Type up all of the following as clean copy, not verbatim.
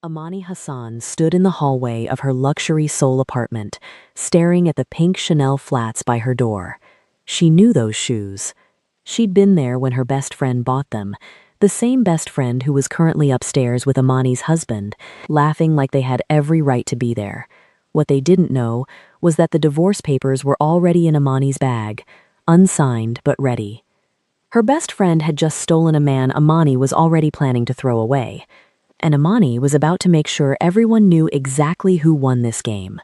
Amani Hassan stood in the hallway of her luxury Seoul apartment, staring at the pink Chanel flats by her door. She knew those shoes. She'd been there when her best friend bought them, the same best friend who was currently upstairs with Amani's husband, laughing like they had every right to be there. What they didn't know was that the divorce papers were already in Amani's bag, unsigned but ready. Her best friend had just stolen a man Amani was already planning to throw away. And Amani was about to make sure everyone knew exactly who won this game.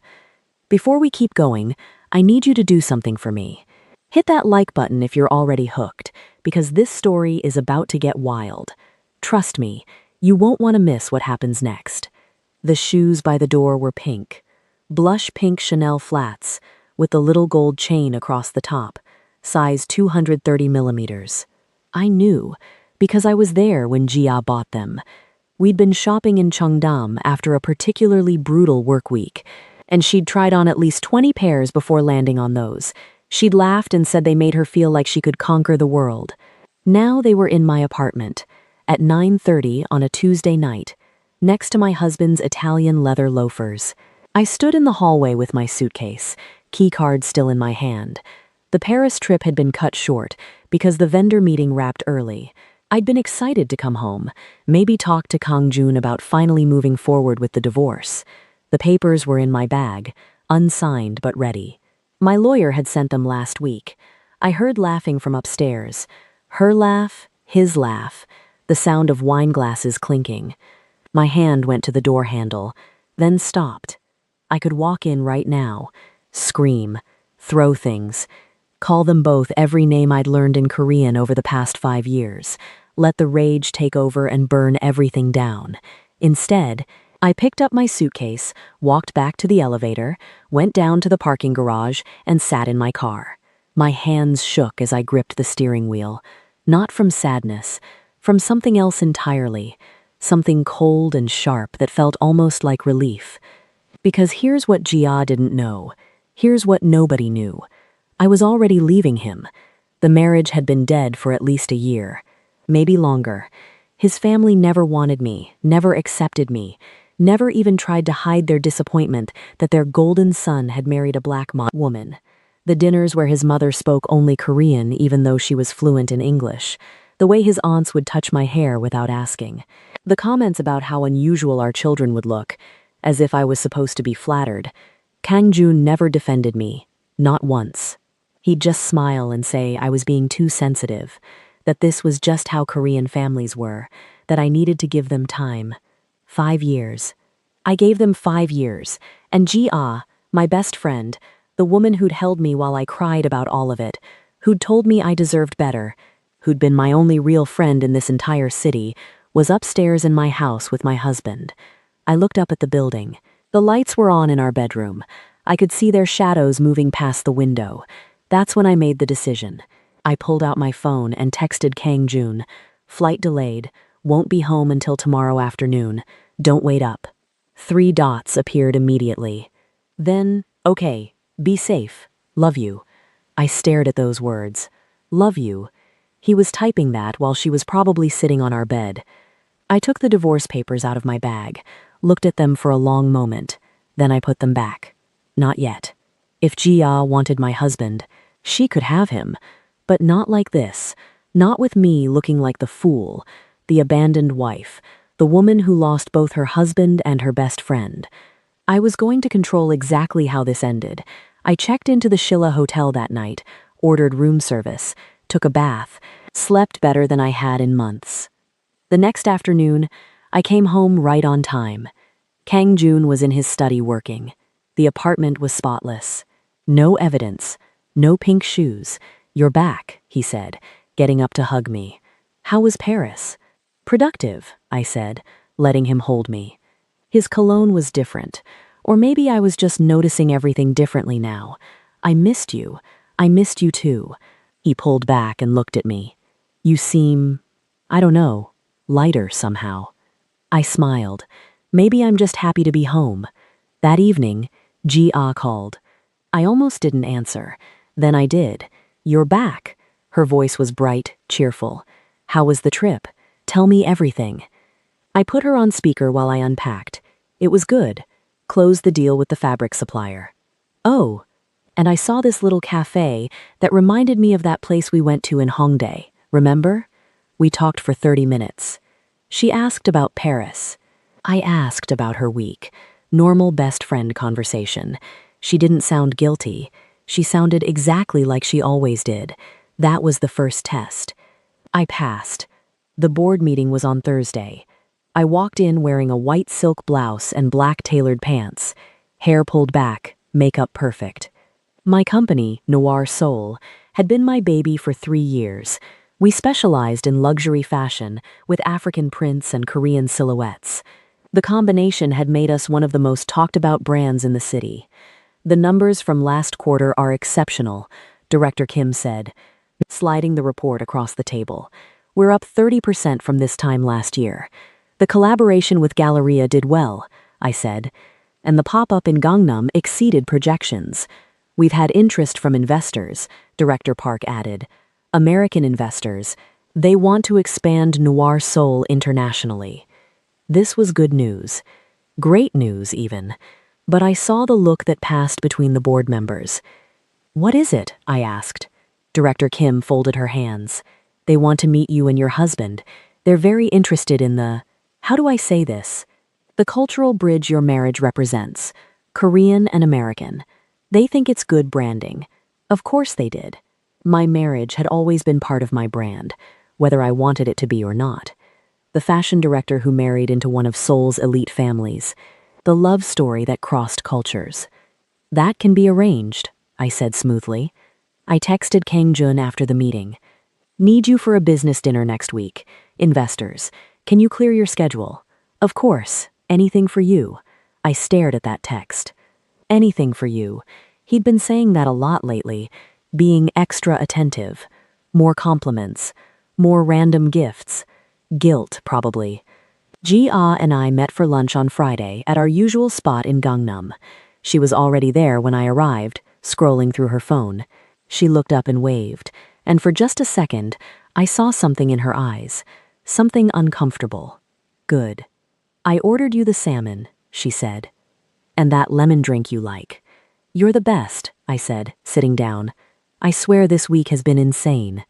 Before we keep going, I need you to do something for me. Hit that like button if you're already hooked, because this story is about to get wild. Trust me, you won't want to miss what happens next. The shoes by the door were pink. Blush pink Chanel flats, with the little gold chain across the top, size 230 millimeters. I knew, because I was there when Jia bought them. We'd been shopping in Cheongdam after a particularly brutal work week, and she'd tried on at least 20 pairs before landing on those. She'd laughed and said they made her feel like she could conquer the world. Now they were in my apartment, at 9:30 on a Tuesday night, next to my husband's Italian leather loafers. I stood in the hallway with my suitcase, keycard still in my hand. The Paris trip had been cut short because the vendor meeting wrapped early. I'd been excited to come home, maybe talk to Kang Jun about finally moving forward with the divorce. The papers were in my bag, unsigned but ready. My lawyer had sent them last week. I heard laughing from upstairs. Her laugh, his laugh, the sound of wine glasses clinking. My hand went to the door handle, then stopped. I could walk in right now, scream, throw things, call them both every name I'd learned in Korean over the past 5 years. Let the rage take over and burn everything down. Instead, I picked up my suitcase, walked back to the elevator, went down to the parking garage, and sat in my car. My hands shook as I gripped the steering wheel, not from sadness, from something else entirely, something cold and sharp that felt almost like relief. Because here's what Jia didn't know. Here's what nobody knew. I was already leaving him. The marriage had been dead for at least a year. Maybe longer. His family never wanted me, never accepted me, never even tried to hide their disappointment that their golden son had married a black woman. The dinners where his mother spoke only Korean even though she was fluent in English. The way his aunts would touch my hair without asking. The comments about how unusual our children would look, as if I was supposed to be flattered. Kang Jun never defended me, not once. He'd just smile and say I was being too sensitive, that this was just how Korean families were, that I needed to give them time. 5 years. I gave them 5 years, and Jia, my best friend, the woman who'd held me while I cried about all of it, who'd told me I deserved better, who'd been my only real friend in this entire city, was upstairs in my house with my husband. I looked up at the building. The lights were on in our bedroom. I could see their shadows moving past the window. That's when I made the decision. I pulled out my phone and texted Kang Jun. Flight delayed. Won't be home until tomorrow afternoon. Don't wait up. 3 dots appeared immediately. Then, okay, be safe. Love you. I stared at those words. Love you. He was typing that while she was probably sitting on our bed. I took the divorce papers out of my bag, looked at them for a long moment. Then I put them back. Not yet. If Jia wanted my husband, she could have him. But not like this. Not with me looking like the fool, the abandoned wife, the woman who lost both her husband and her best friend. I was going to control exactly how this ended. I checked into the Shilla Hotel that night, ordered room service, took a bath, slept better than I had in months. The next afternoon, I came home right on time. Kang Jun was in his study working. The apartment was spotless. No evidence, no pink shoes. You're back, he said, getting up to hug me. How was Paris? Productive, I said, letting him hold me. His cologne was different, or maybe I was just noticing everything differently now. I missed you. I missed you too. He pulled back and looked at me. You seem, I don't know, lighter somehow. I smiled. Maybe I'm just happy to be home. That evening, Jia called. I almost didn't answer. Then I did. You're back. Her voice was bright, cheerful. How was the trip? Tell me everything. I put her on speaker while I unpacked. It was good. Closed the deal with the fabric supplier. Oh, and I saw this little cafe that reminded me of that place we went to in Hongdae. Remember? We talked for 30 minutes. She asked about Paris. I asked about her week. Normal best friend conversation. She didn't sound guilty. She sounded exactly like she always did. That was the first test. I passed. The board meeting was on Thursday. I walked in wearing a white silk blouse and black tailored pants. Hair pulled back, makeup perfect. My company, Noir Soul, had been my baby for 3 years. We specialized in luxury fashion with African prints and Korean silhouettes. The combination had made us one of the most talked about brands in the city. The numbers from last quarter are exceptional, Director Kim said, sliding the report across the table. We're up 30% from this time last year. The collaboration with Galleria did well, I said, and the pop-up in Gangnam exceeded projections. We've had interest from investors, Director Park added. American investors. They want to expand Noir Soul internationally. This was good news. Great news, even. But I saw the look that passed between the board members. What is it? I asked. Director Kim folded her hands. They want to meet you and your husband. They're very interested in the... How do I say this? The cultural bridge your marriage represents. Korean and American. They think it's good branding. Of course they did. My marriage had always been part of my brand, whether I wanted it to be or not. The fashion director who married into one of Seoul's elite families. The love story that crossed cultures. That can be arranged, I said smoothly. I texted Kang Jun after the meeting. Need you for a business dinner next week. Investors. Can you clear your schedule? Of course. Anything for you. I stared at that text. Anything for you. He'd been saying that a lot lately, being extra attentive. More compliments. More random gifts. Guilt, probably. Ji-ah and I met for lunch on Friday at our usual spot in Gangnam. She was already there when I arrived, scrolling through her phone. She looked up and waved, and for just a second, I saw something in her eyes. Something uncomfortable. Good. I ordered you the salmon, she said. And that lemon drink you like. You're the best, I said, sitting down. I swear this week has been insane.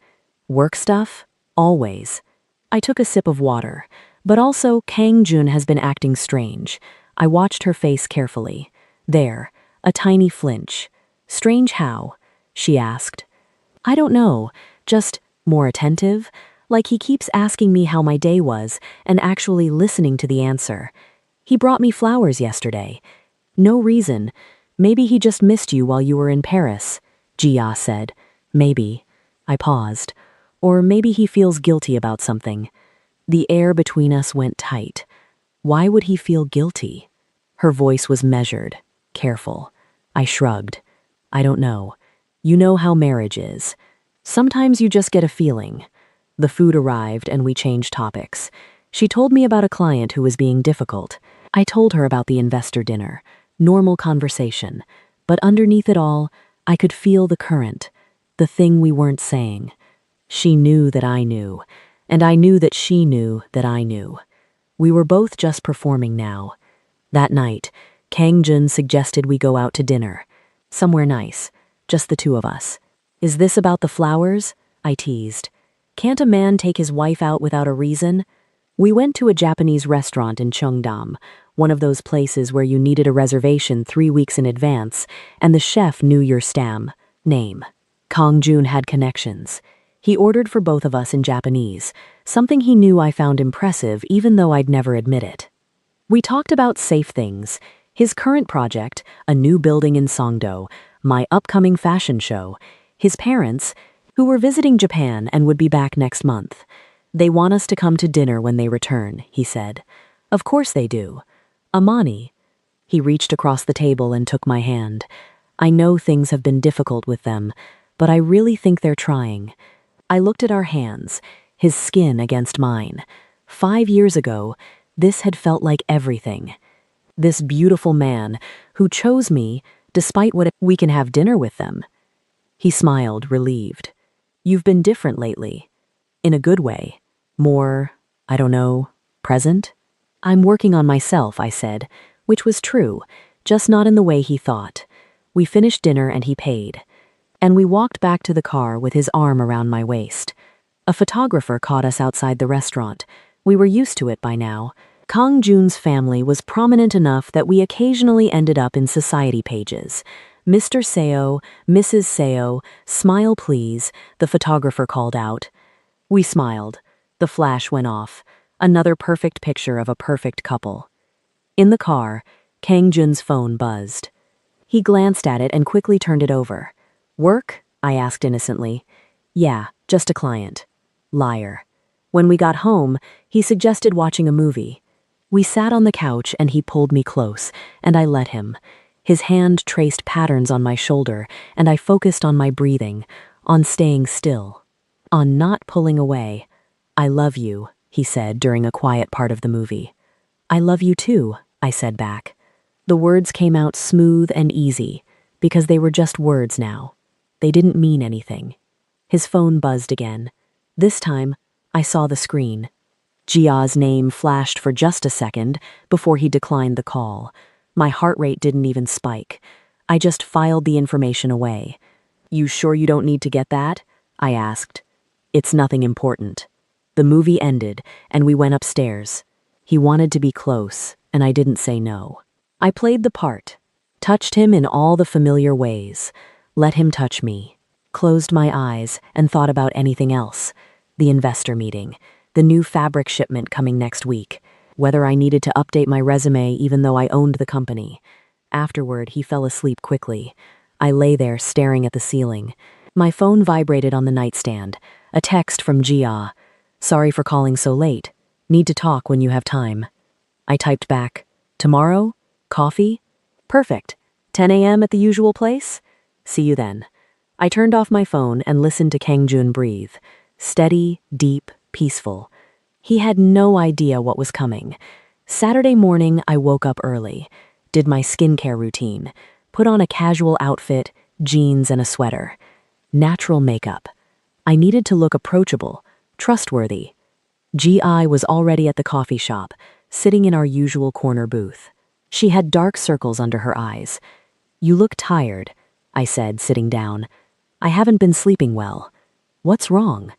Work stuff? Always. I took a sip of water, but also Kang Jun has been acting strange. I watched her face carefully. There, a tiny flinch. Strange how? She asked. I don't know, just more attentive, like he keeps asking me how my day was and actually listening to the answer. He brought me flowers yesterday. No reason. Maybe he just missed you while you were in Paris, Jia said. Maybe. I paused. Or maybe he feels guilty about something. The air between us went tight. Why would he feel guilty? Her voice was measured, careful. I shrugged. I don't know. You know how marriage is. Sometimes you just get a feeling. The food arrived and we changed topics. She told me about a client who was being difficult. I told her about the investor dinner. Normal conversation. But underneath it all, I could feel the current. The thing we weren't saying. She knew that I knew. And I knew that she knew that I knew. We were both just performing now. That night, Kang Jun suggested we go out to dinner. Somewhere nice. Just the two of us. Is this about the flowers? I teased. Can't a man take his wife out without a reason? We went to a Japanese restaurant in Cheongdam, one of those places where you needed a reservation 3 weeks in advance, and the chef knew your name. Kang Jun had connections. He ordered for both of us in Japanese, something he knew I found impressive even though I'd never admit it. We talked about safe things, his current project, a new building in Songdo, my upcoming fashion show, his parents, who were visiting Japan and would be back next month. They want us to come to dinner when they return, he said. Of course they do. Amani. He reached across the table and took my hand. I know things have been difficult with them, but I really think they're trying. I looked at our hands, his skin against mine. 5 years ago, this had felt like everything. This beautiful man who chose me despite what we can have dinner with them. He smiled, relieved. You've been different lately. In a good way. More, I don't know, present? I'm working on myself, I said, which was true, just not in the way he thought. We finished dinner and he paid. And we walked back to the car with his arm around my waist. A photographer caught us outside the restaurant. We were used to it by now. Kang Jun's family was prominent enough that we occasionally ended up in society pages. Mr. Seo, Mrs. Seo, smile please, the photographer called out. We smiled. The flash went off. Another perfect picture of a perfect couple. In the car, Kang Jun's phone buzzed. He glanced at it and quickly turned it over. Work? I asked innocently. Yeah, just a client. Liar. When we got home, he suggested watching a movie. We sat on the couch and he pulled me close, and I let him. His hand traced patterns on my shoulder, and I focused on my breathing, on staying still, on not pulling away. I love you, he said during a quiet part of the movie. I love you too, I said back. The words came out smooth and easy, because they were just words now. They didn't mean anything. His phone buzzed again. This time, I saw the screen. Jia's name flashed for just a second before he declined the call. My heart rate didn't even spike. I just filed the information away. You sure you don't need to get that? I asked. It's nothing important. The movie ended, and we went upstairs. He wanted to be close, and I didn't say no. I played the part, touched him in all the familiar ways, let him touch me, closed my eyes, and thought about anything else. The investor meeting, the new fabric shipment coming next week, whether I needed to update my resume even though I owned the company. Afterward, he fell asleep quickly. I lay there staring at the ceiling. My phone vibrated on the nightstand. A text from Jia. Sorry for calling so late. Need to talk when you have time. I typed back, tomorrow? Coffee? Perfect. 10 a.m. at the usual place? See you then. I turned off my phone and listened to Kang Jun breathe. Steady, deep, peaceful. He had no idea what was coming. Saturday morning, I woke up early, did my skincare routine, put on a casual outfit, jeans and a sweater. Natural makeup. I needed to look approachable, trustworthy. GI was already at the coffee shop, sitting in our usual corner booth. She had dark circles under her eyes. You look tired, I said, sitting down. I haven't been sleeping well. What's wrong?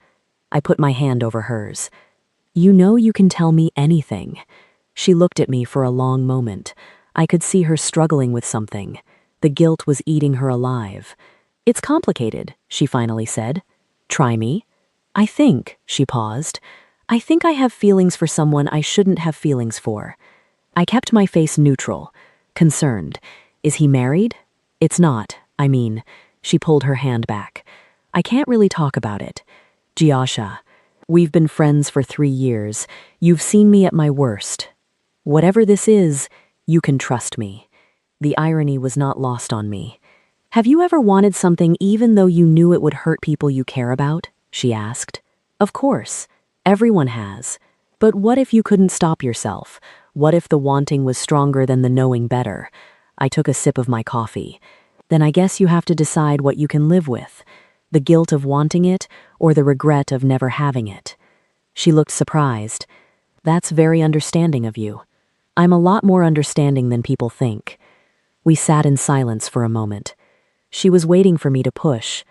I put my hand over hers. You know you can tell me anything. She looked at me for a long moment. I could see her struggling with something. The guilt was eating her alive. It's complicated, she finally said. Try me. I think, she paused. I think I have feelings for someone I shouldn't have feelings for. I kept my face neutral, concerned. Is he married? It's not, I mean. She pulled her hand back. I can't really talk about it. Jiasha, we've been friends for 3 years. You've seen me at my worst. Whatever this is, you can trust me. The irony was not lost on me. Have you ever wanted something even though you knew it would hurt people you care about? She asked. Of course. Everyone has. But what if you couldn't stop yourself? What if the wanting was stronger than the knowing better? I took a sip of my coffee. Then I guess you have to decide what you can live with. The guilt of wanting it or the regret of never having it. She looked surprised. That's very understanding of you. I'm a lot more understanding than people think. We sat in silence for a moment. She was waiting for me to push,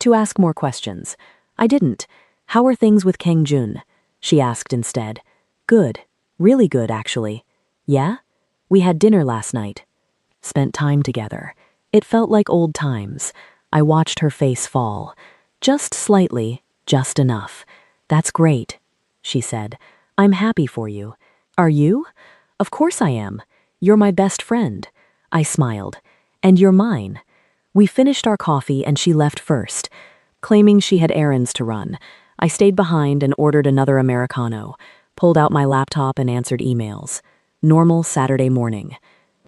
to ask more questions. I didn't. How are things with Kang Jun? She asked instead. Good. Really good, actually. Yeah? We had dinner last night. Spent time together. It felt like old times. I watched her face fall. Just slightly, just enough. That's great, she said. I'm happy for you. Are you? Of course I am. You're my best friend. I smiled. And you're mine. We finished our coffee and she left first, claiming she had errands to run. I stayed behind and ordered another Americano, pulled out my laptop and answered emails. Normal Saturday morning.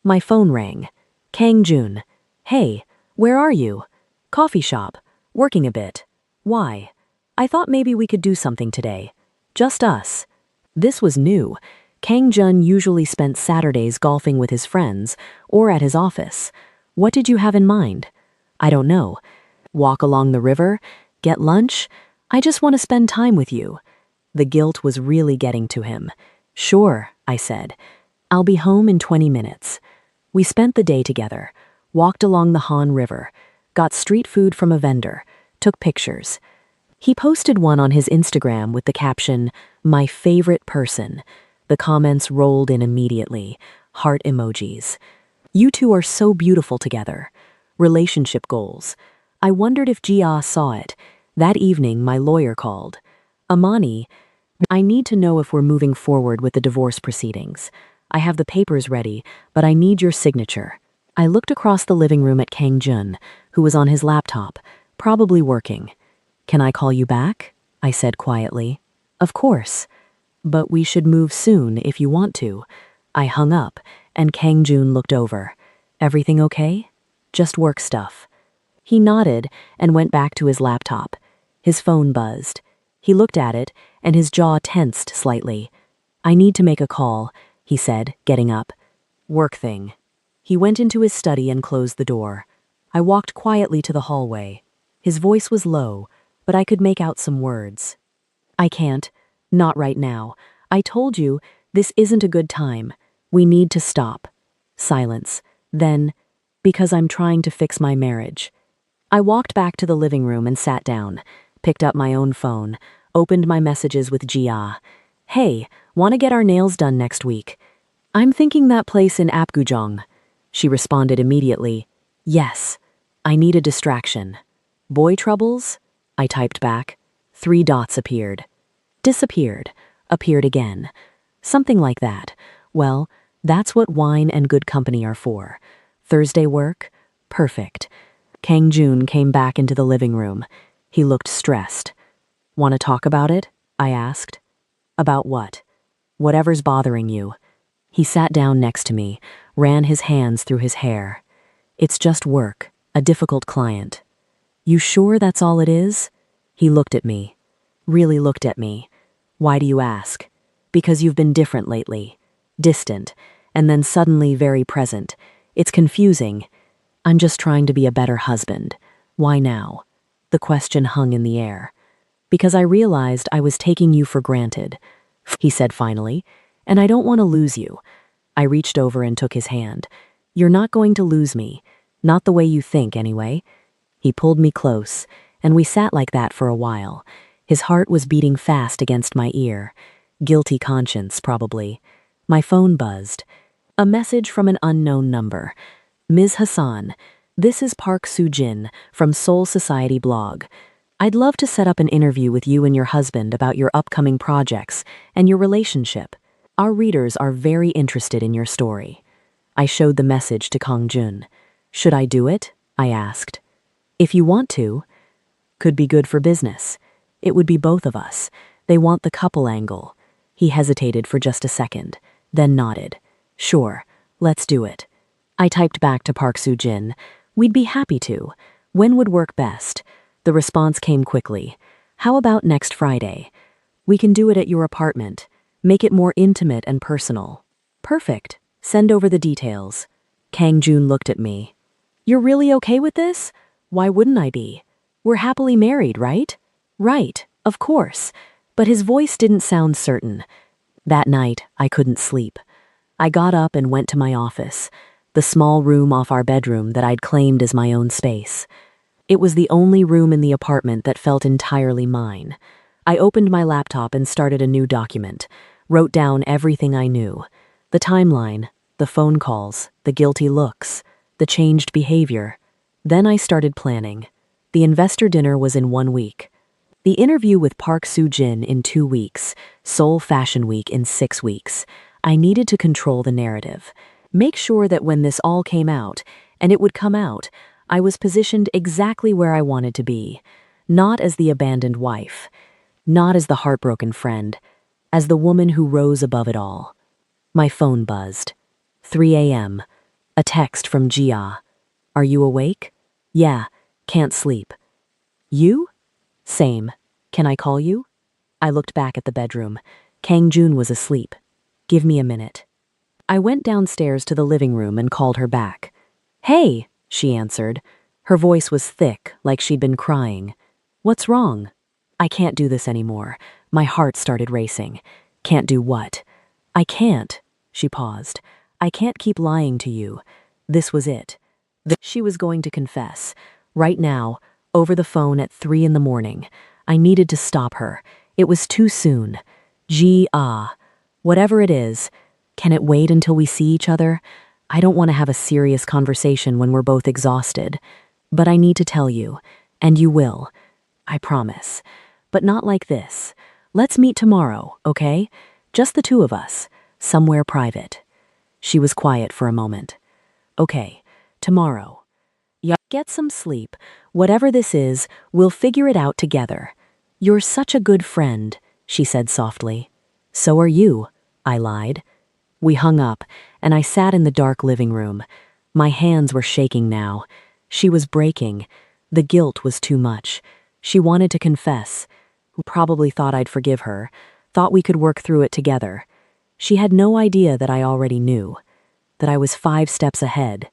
My phone rang. Kang Jun. Hey, where are you? Coffee shop. Working a bit. Why? I thought maybe we could do something today. Just us. This was new. Kang Jun usually spent Saturdays golfing with his friends or at his office. What did you have in mind? I don't know. Walk along the river? Get lunch? I just want to spend time with you. The guilt was really getting to him. Sure, I said. I'll be home in 20 minutes. We spent the day together, walked along the Han River, got street food from a vendor, took pictures. He posted one on his Instagram with the caption, "My favorite person." The comments rolled in immediately, heart emojis. You two are so beautiful together. Relationship goals. I wondered if Jia saw it. That evening, my lawyer called. Amani, I need to know if we're moving forward with the divorce proceedings. I have the papers ready, but I need your signature. I looked across the living room at Kang Jun, who was on his laptop, probably working. Can I call you back? I said quietly. Of course. But we should move soon if you want to. I hung up, and Kang Jun looked over. Everything okay? Just work stuff. He nodded and went back to his laptop. His phone buzzed. He looked at it, and his jaw tensed slightly. I need to make a call, he said, getting up. Work thing. He went into his study and closed the door. I walked quietly to the hallway. His voice was low, but I could make out some words. I can't. Not right now. I told you, this isn't a good time. We need to stop. Silence. Then, because I'm trying to fix my marriage. I walked back to the living room and sat down, picked up my own phone, opened my messages with Jia. Hey, want to get our nails done next week? I'm thinking that place in Apgujeong. She responded immediately. Yes. I need a distraction. Boy troubles? I typed back. 3 dots appeared. Disappeared. Appeared again. Something like that. Well, that's what wine and good company are for. Thursday work? Perfect. Kang Jun came back into the living room. He looked stressed. Want to talk about it? I asked. About what? Whatever's bothering you. He sat down next to me, ran his hands through his hair. It's just work, a difficult client. You sure that's all it is? He looked at me. Really looked at me. Why do you ask? Because you've been different lately. Distant, and then suddenly very present. It's confusing. I'm just trying to be a better husband. Why now? The question hung in the air. Because I realized I was taking you for granted, he said finally, and I don't want to lose you. I reached over and took his hand. You're not going to lose me. Not the way you think, anyway. He pulled me close, and we sat like that for a while. His heart was beating fast against my ear. Guilty conscience, probably. My phone buzzed. A message from an unknown number. Ms. Hassan, this is Park Soo-jin from Seoul Society blog. I'd love to set up an interview with you and your husband about your upcoming projects and your relationship. Our readers are very interested in your story. I showed the message to Kang Jun. Should I do it? I asked. If you want to. Could be good for business. It would be both of us. They want the couple angle. He hesitated for just a second, then nodded. Sure, let's do it. I typed back to Park Soo-jin. We'd be happy to. When would work best? The response came quickly. How about next Friday? We can do it at your apartment. Make it more intimate and personal. Perfect. Send over the details. Kang Jun looked at me. You're really okay with this? Why wouldn't I be? We're happily married, right? Right, of course. But his voice didn't sound certain. That night, I couldn't sleep. I got up and went to my office, the small room off our bedroom that I'd claimed as my own space. It was the only room in the apartment that felt entirely mine. I opened my laptop and started a new document, wrote down everything I knew. The timeline, the phone calls, the guilty looks, the changed behavior. Then I started planning. The investor dinner was in 1 week. The interview with Park Soo-jin in 2 weeks, Seoul Fashion Week in 6 weeks. I needed to control the narrative. Make sure that when this all came out, and it would come out, I was positioned exactly where I wanted to be. Not as the abandoned wife. Not as the heartbroken friend. As the woman who rose above it all. My phone buzzed. 3 a.m. A text from Jia. Are you awake? Yeah, can't sleep. You? Same. Can I call you? I looked back at the bedroom. Kang Jun was asleep. Give me a minute. I went downstairs to the living room and called her back. Hey, she answered. Her voice was thick, like she'd been crying. What's wrong? I can't do this anymore. My heart started racing. Can't do what? I can't, she paused. I can't keep lying to you. This was it. She was going to confess. Right now, over the phone at 3 in the morning. I needed to stop her. It was too soon. Whatever it is, can it wait until we see each other? I don't want to have a serious conversation when we're both exhausted. But I need to tell you, and you will. I promise. But not like this. Let's meet tomorrow, okay? Just the two of us, somewhere private. She was quiet for a moment. Okay, tomorrow. Yeah, get some sleep. Whatever this is, we'll figure it out together. You're such a good friend, she said softly. So are you, I lied. We hung up, and I sat in the dark living room. My hands were shaking now. She was breaking. The guilt was too much. She wanted to confess. Probably thought I'd forgive her, thought we could work through it together. She had no idea that I already knew, that I was 5 steps ahead,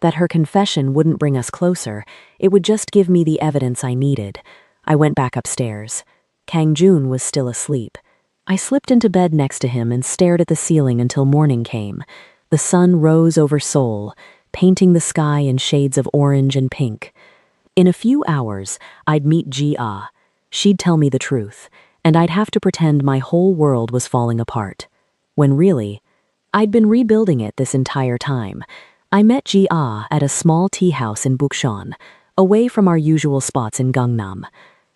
that her confession wouldn't bring us closer, it would just give me the evidence I needed. I went back upstairs. Kang Jun was still asleep. I slipped into bed next to him and stared at the ceiling until morning came. The sun rose over Seoul, painting the sky in shades of orange and pink. In a few hours, I'd meet Ji-ah. She'd tell me the truth, and I'd have to pretend my whole world was falling apart. When really, I'd been rebuilding it this entire time. I met Ji-ah at a small tea house in Bukchon, away from our usual spots in Gangnam.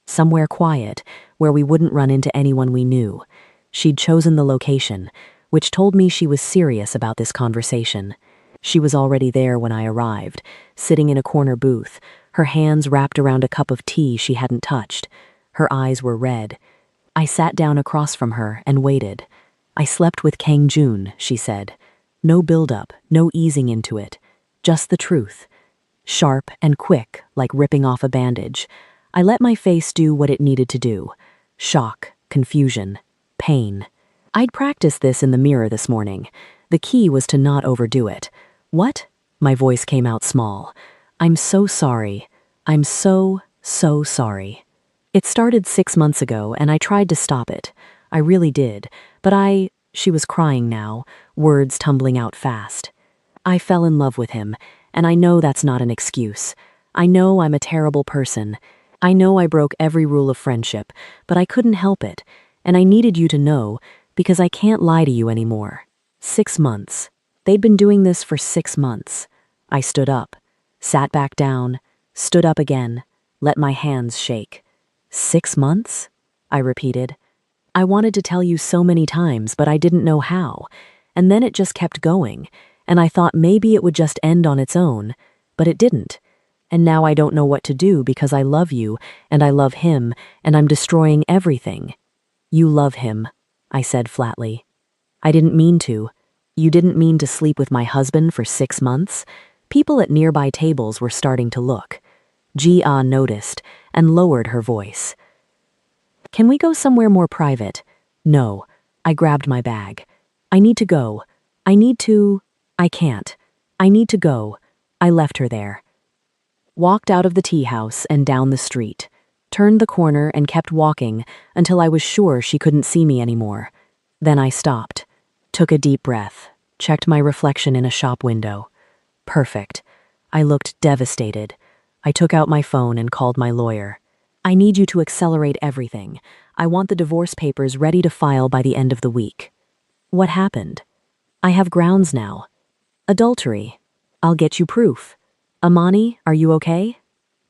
Somewhere quiet, where we wouldn't run into anyone we knew. She'd chosen the location, which told me she was serious about this conversation. She was already there when I arrived, sitting in a corner booth, her hands wrapped around a cup of tea she hadn't touched. Her eyes were red. I sat down across from her and waited. I slept with Kang Jun, she said. No build-up, no easing into it. Just the truth. Sharp and quick, like ripping off a bandage. I let my face do what it needed to do. Shock, confusion, pain. I'd practiced this in the mirror this morning. The key was to not overdo it. What? My voice came out small. I'm so sorry. I'm so sorry. It started 6 months ago, and I tried to stop it. I really did. But she was crying now, words tumbling out fast. I fell in love with him, and I know that's not an excuse. I know I'm a terrible person. I know I broke every rule of friendship, but I couldn't help it, and I needed you to know, because I can't lie to you anymore. 6 months. They'd been doing this for 6 months. I stood up, sat back down, stood up again, let my hands shake. 6 months? I repeated. I wanted to tell you so many times, but I didn't know how. And then it just kept going, and I thought maybe it would just end on its own, but it didn't. And now I don't know what to do because I love you, and I love him, and I'm destroying everything. You love him, I said flatly. I didn't mean to. You didn't mean to sleep with my husband for 6 months? People at nearby tables were starting to look. Ji-ah noticed and lowered her voice. Can we go somewhere more private? No. I grabbed my bag. I need to go. I can't. I need to go. I left her there. Walked out of the tea house and down the street. Turned the corner and kept walking until I was sure she couldn't see me anymore. Then I stopped. Took a deep breath. Checked my reflection in a shop window. Perfect. I looked devastated. I took out my phone and called my lawyer. I need you to accelerate everything. I want the divorce papers ready to file by the end of the week. What happened? I have grounds now. Adultery. I'll get you proof. Amani, are you okay?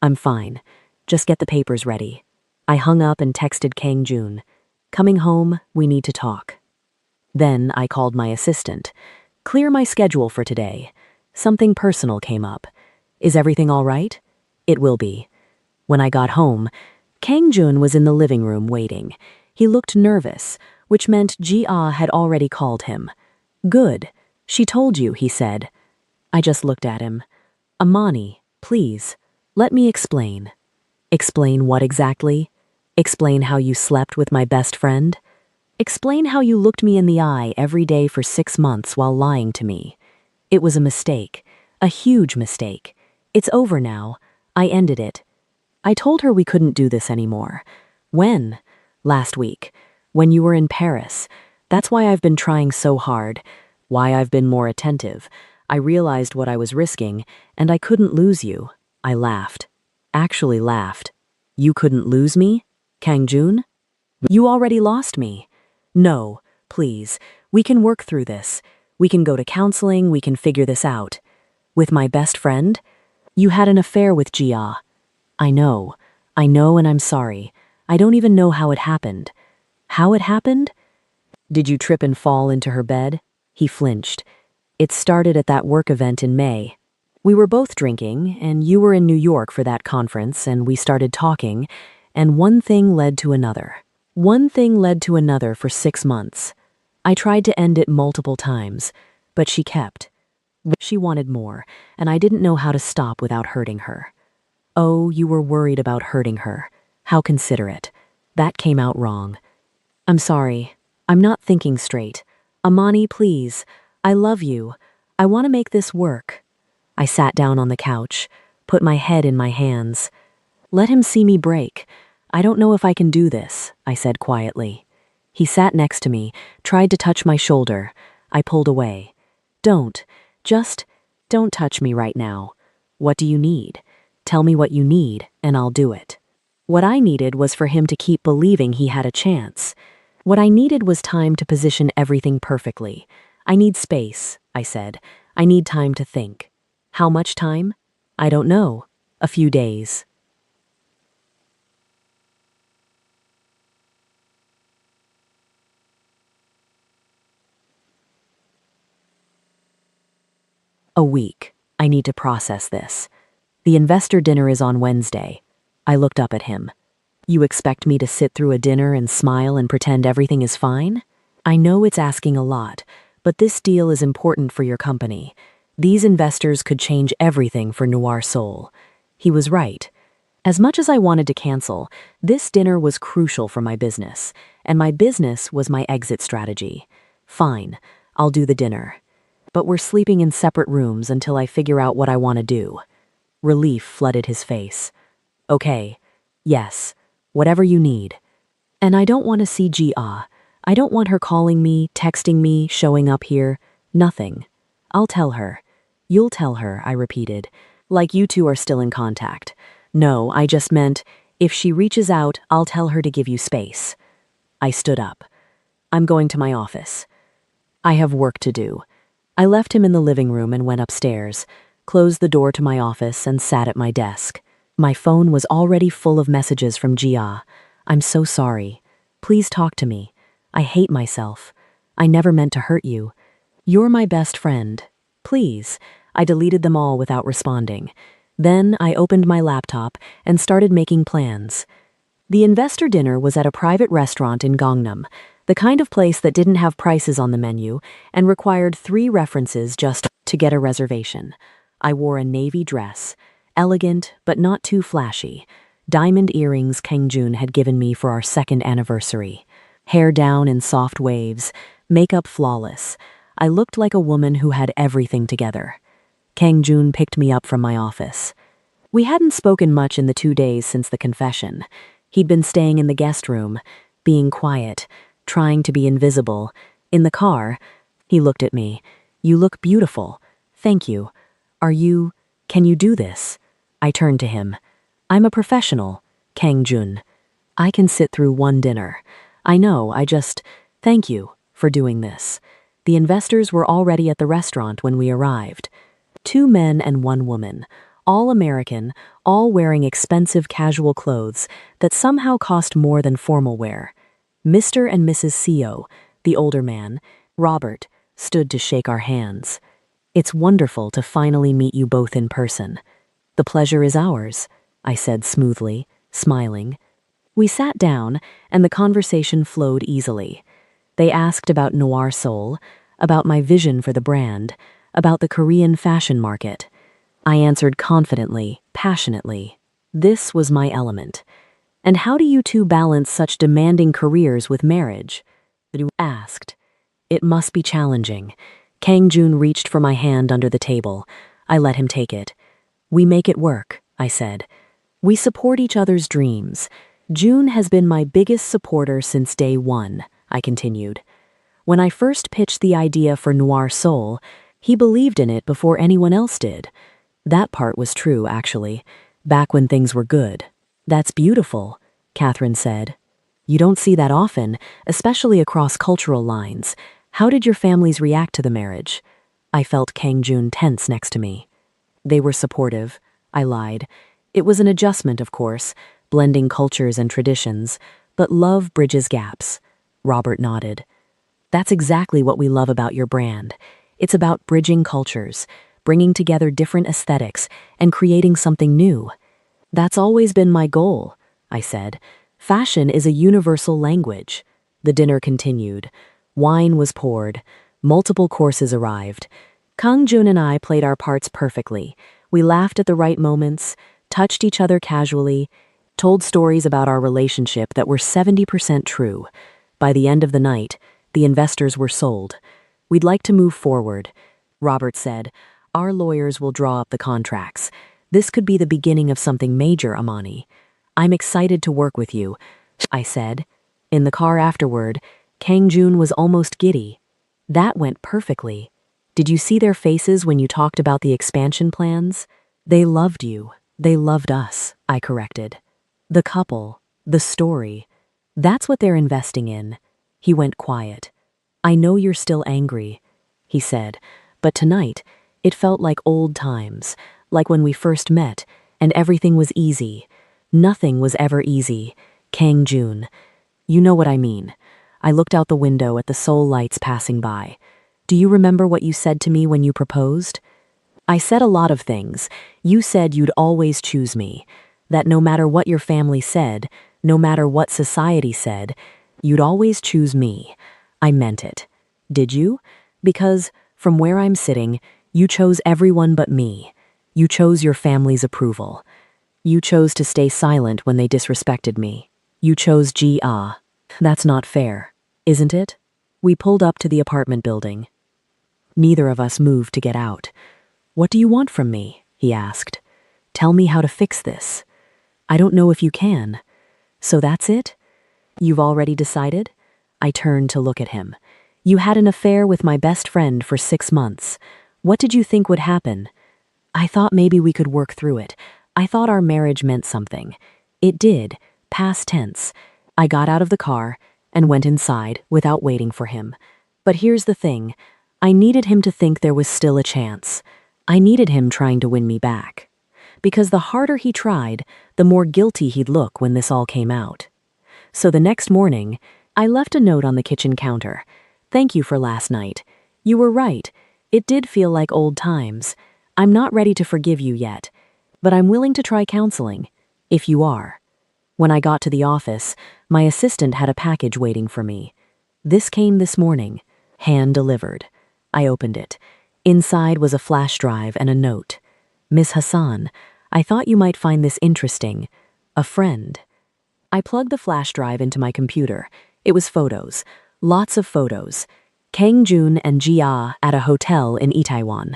I'm fine. Just get the papers ready. I hung up and texted Kang Jun. Coming home, we need to talk. Then I called my assistant. Clear my schedule for today. Something personal came up. Is everything all right? It will be. When I got home, Kang Jun was in the living room waiting. He looked nervous, which meant Ji-ah had already called him. Good. She told you, he said. I just looked at him. Amani, please, let me explain. Explain what exactly? Explain how you slept with my best friend? Explain how you looked me in the eye every day for 6 months while lying to me. It was a mistake, a huge mistake. It's over now. I ended it. I told her we couldn't do this anymore. When? Last week. When you were in Paris. That's why I've been trying so hard, why I've been more attentive. I realized what I was risking, and I couldn't lose you. I laughed. Actually laughed. You couldn't lose me? Kang Jun? You already lost me. No, please. We can work through this. We can go to counseling, we can figure this out. With my best friend? You had an affair with Jia. I know. I know, and I'm sorry. I don't even know how it happened. How it happened? Did you trip and fall into her bed? He flinched. It started at that work event in May. We were both drinking, and you were in New York for that conference, and we started talking, and one thing led to another. One thing led to another for 6 months. I tried to end it multiple times, but she kept. She wanted more, and I didn't know how to stop without hurting her. Oh, you were worried about hurting her. How considerate. That came out wrong. I'm sorry. I'm not thinking straight. Amani, please. I love you. I want to make this work. I sat down on the couch, put my head in my hands. Let him see me break. I don't know if I can do this, I said quietly. He sat next to me, tried to touch my shoulder. I pulled away. Don't touch me right now. What do you need? Tell me what you need, and I'll do it. What I needed was for him to keep believing he had a chance. What I needed was time to position everything perfectly. I need space, I said. I need time to think. How much time? I don't know. A few days. A week. I need to process this. The investor dinner is on Wednesday. I looked up at him. You expect me to sit through a dinner and smile and pretend everything is fine? I know it's asking a lot, but this deal is important for your company. These investors could change everything for Noir Soul. He was right. As much as I wanted to cancel, this dinner was crucial for my business, and my business was my exit strategy. Fine, I'll do the dinner. But we're sleeping in separate rooms until I figure out what I want to do. Relief flooded his face. Okay, yes, whatever you need. And I don't want to see Jia. I don't want her calling me, texting me, showing up here. Nothing. I'll tell her. You'll tell her, I repeated. Like you two are still in contact. No, I just meant, if she reaches out, I'll tell her to give you space. I stood up. I'm going to my office. I have work to do. I left him in the living room and went upstairs, closed the door to my office and sat at my desk. My phone was already full of messages from Jia. I'm so sorry. Please talk to me. I hate myself. I never meant to hurt you. You're my best friend. Please. I deleted them all without responding. Then I opened my laptop and started making plans. The investor dinner was at a private restaurant in Gangnam, the kind of place that didn't have prices on the menu and required 3 references just to get a reservation. I wore a navy dress, elegant but not too flashy. Diamond earrings Kang Jun had given me for our 2nd anniversary. Hair down in soft waves, makeup flawless. I looked like a woman who had everything together. Kang Jun picked me up from my office. We hadn't spoken much in the 2 days since the confession. He'd been staying in the guest room, being quiet, trying to be invisible. In the car, he looked at me. You look beautiful. Thank you. Can you do this? I turned to him. I'm a professional, Kang Jun. I can sit through one dinner. I know, thank you for doing this. The investors were already at the restaurant when we arrived. 2 men and 1 woman, all American, all wearing expensive casual clothes that somehow cost more than formal wear. Mr. and Mrs. Seo, the older man, Robert, stood to shake our hands. It's wonderful to finally meet you both in person. The pleasure is ours, I said smoothly, smiling. We sat down, and the conversation flowed easily. They asked about Noir Soul, about my vision for the brand, about the Korean fashion market. I answered confidently, passionately. This was my element. And how do you two balance such demanding careers with marriage? They asked. It must be challenging. Kang Jun reached for my hand under the table. I let him take it. We make it work, I said. We support each other's dreams. June has been my biggest supporter since day 1, I continued. When I first pitched the idea for Noir Soul, he believed in it before anyone else did. That part was true, actually, back when things were good. That's beautiful, Catherine said. You don't see that often, especially across cultural lines. How did your families react to the marriage? I felt Kang Jun tense next to me. They were supportive. I lied. It was an adjustment, of course, blending cultures and traditions, but love bridges gaps. Robert nodded. That's exactly what we love about your brand. It's about bridging cultures, bringing together different aesthetics, and creating something new. That's always been my goal, I said. Fashion is a universal language. The dinner continued. Wine was poured. Multiple courses arrived. Kang Jun and I played our parts perfectly. We laughed at the right moments, touched each other casually, told stories about our relationship that were 70% true. By the end of the night, the investors were sold. We'd like to move forward. Robert said, our lawyers will draw up the contracts. This could be the beginning of something major, Amani. I'm excited to work with you, I said. In the car afterward, Kang Jun was almost giddy. That went perfectly. Did you see their faces when you talked about the expansion plans? They loved you. They loved us, I corrected. The couple, the story. That's what they're investing in. He went quiet. I know you're still angry, he said, but tonight, it felt like old times, like when we first met, and everything was easy. Nothing was ever easy. Kang Jun. You know what I mean. I looked out the window at the Seoul lights passing by. Do you remember what you said to me when you proposed? I said a lot of things. You said you'd always choose me, that no matter what your family said, no matter what society said, you'd always choose me. I meant it. Did you? Because, from where I'm sitting, you chose everyone but me. You chose your family's approval. You chose to stay silent when they disrespected me. You chose G.A. That's not fair, isn't it? We pulled up to the apartment building. Neither of us moved to get out. What do you want from me? He asked. Tell me how to fix this. I don't know if you can. So that's it? You've already decided? I turned to look at him. You had an affair with my best friend for 6 months. What did you think would happen? I thought maybe we could work through it. I thought our marriage meant something. It did, past tense. I got out of the car and went inside without waiting for him. But here's the thing. I needed him to think there was still a chance. I needed him trying to win me back. Because the harder he tried, the more guilty he'd look when this all came out. So the next morning, I left a note on the kitchen counter. Thank you for last night. You were right. It did feel like old times. I'm not ready to forgive you yet, but I'm willing to try counseling, if you are. When I got to the office, my assistant had a package waiting for me. This came this morning, hand-delivered. I opened it. Inside was a flash drive and a note. Miss Hassan, I thought you might find this interesting. A friend. I plugged the flash drive into my computer. It was photos. Lots of photos. Kang Jun and Jia at a hotel in Itaewon.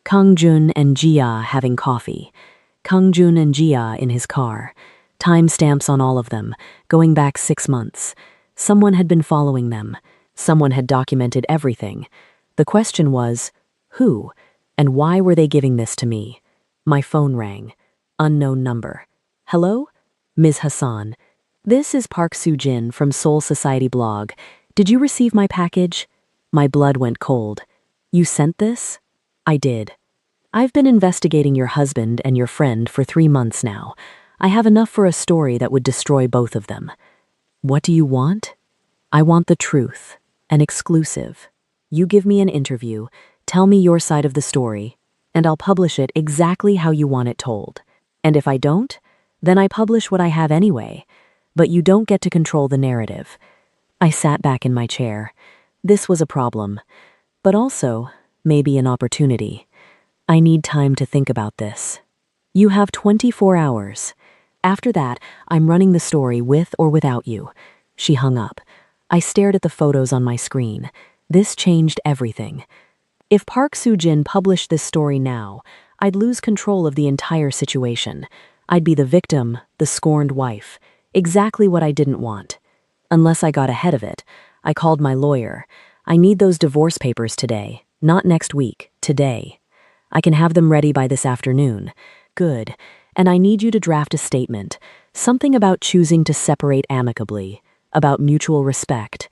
Kang Jun and Jia having coffee. Kang Jun and Jia in his car. Timestamps on all of them, going back 6 months. Someone had been following them. Someone had documented everything. The question was, who? And why were they giving this to me? My phone rang. Unknown number. Hello? Ms. Hassan. This is Park Soo-jin from Seoul Society blog. Did you receive my package? My blood went cold. You sent this? I did. I've been investigating your husband and your friend for 3 months now. I have enough for a story that would destroy both of them. What do you want? I want the truth. An exclusive. You give me an interview, tell me your side of the story, and I'll publish it exactly how you want it told. And if I don't, then I publish what I have anyway. But you don't get to control the narrative. I sat back in my chair. This was a problem, but also maybe an opportunity. I need time to think about this. You have 24 hours. After that, I'm running the story with or without you. She hung up. I stared at the photos on my screen. This changed everything. If Park Soo-jin published this story now, I'd lose control of the entire situation. I'd be the victim, the scorned wife. Exactly what I didn't want. Unless I got ahead of it. I called my lawyer. I need those divorce papers today, not next week, today. I can have them ready by this afternoon. Good. And I need you to draft a statement, something about choosing to separate amicably, about mutual respect,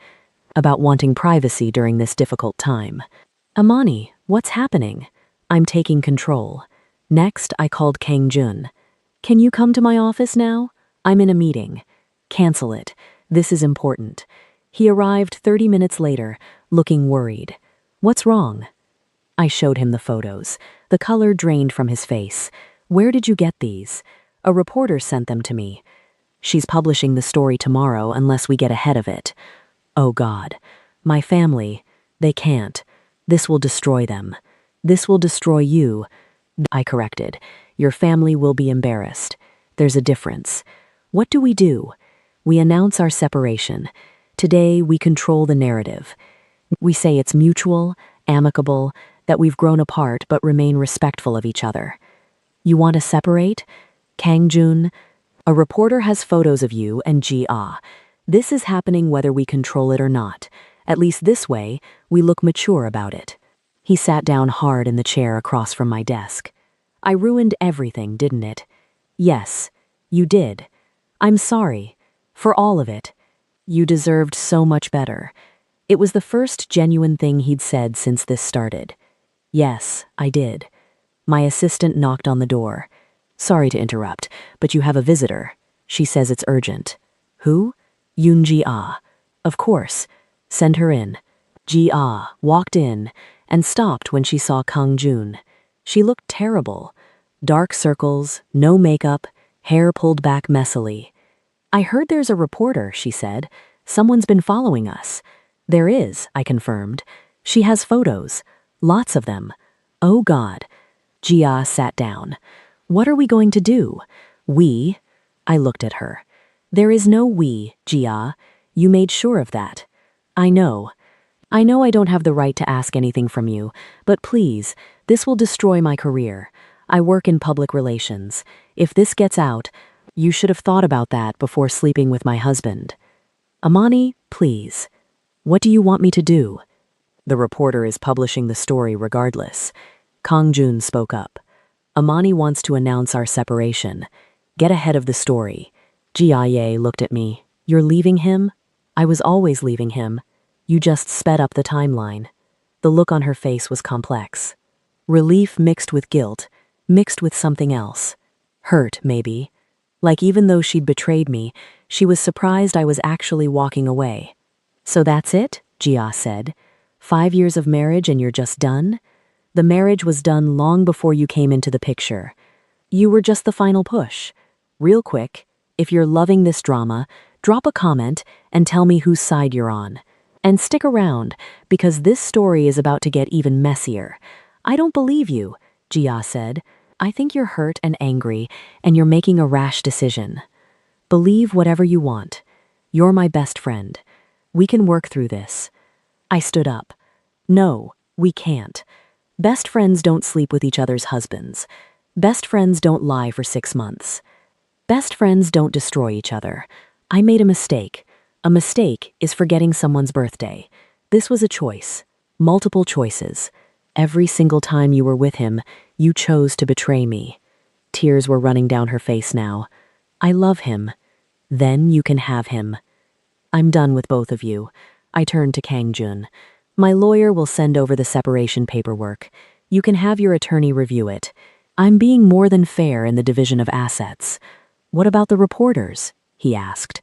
about wanting privacy during this difficult time. Amani, what's happening? I'm taking control. Next, I called Kang Jun. Can you come to my office now? I'm in a meeting. Cancel it. This is important. He arrived 30 minutes later, looking worried. What's wrong? I showed him the photos. The color drained from his face. Where did you get these? A reporter sent them to me. She's publishing the story tomorrow unless we get ahead of it. Oh God. My family. They can't. This will destroy them. This will destroy you. I corrected. Your family will be embarrassed. There's a difference. What do? We announce our separation. Today, we control the narrative. We say it's mutual, amicable, that we've grown apart but remain respectful of each other. You want to separate? Kang Jun, a reporter has photos of you and Ji-ah. This is happening whether we control it or not. At least this way, we look mature about it. He sat down hard in the chair across from my desk. I ruined everything, didn't it? Yes, you did. I'm sorry. For all of it. You deserved so much better. It was the first genuine thing he'd said since this started. Yes, I did. My assistant knocked on the door. Sorry to interrupt, but you have a visitor. She says it's urgent. Who? Yoon Ji-ah. Of course. Send her in. Ji-ah walked in and stopped when she saw Kang Jun. She looked terrible. Dark circles, no makeup, hair pulled back messily. I heard there's a reporter, she said. Someone's been following us. There is, I confirmed. She has photos. Lots of them. Oh God. Ji-ah sat down. What are we going to do? We? I looked at her. There is no we, Ji-ah. You made sure of that. I know. I know I don't have the right to ask anything from you, but please, this will destroy my career. I work in public relations. If this gets out, you should have thought about that before sleeping with my husband. Amani, please. What do you want me to do? The reporter is publishing the story regardless. Kang Jun spoke up. Amani wants to announce our separation. Get ahead of the story. Ji-ah looked at me. You're leaving him? I was always leaving him. You just sped up the timeline. The look on her face was complex. Relief mixed with guilt, mixed with something else. Hurt, maybe. Like even though she'd betrayed me, she was surprised I was actually walking away. So that's it? Ji-ah said. 5 years of marriage and you're just done? The marriage was done long before you came into the picture. You were just the final push. Real quick, if you're loving this drama, drop a comment and tell me whose side you're on. And stick around, because this story is about to get even messier. I don't believe you, Ji-ah said. I think you're hurt and angry, and you're making a rash decision. Believe whatever you want. You're my best friend. We can work through this. I stood up. No, we can't. Best friends don't sleep with each other's husbands. Best friends don't lie for 6 months. Best friends don't destroy each other. I made a mistake. A mistake is forgetting someone's birthday. This was a choice. Multiple choices. Every single time you were with him, you chose to betray me. Tears were running down her face now. I love him. Then you can have him. I'm done with both of you. I turned to Kang Jun. My lawyer will send over the separation paperwork. You can have your attorney review it. I'm being more than fair in the division of assets. What about the reporters? He asked.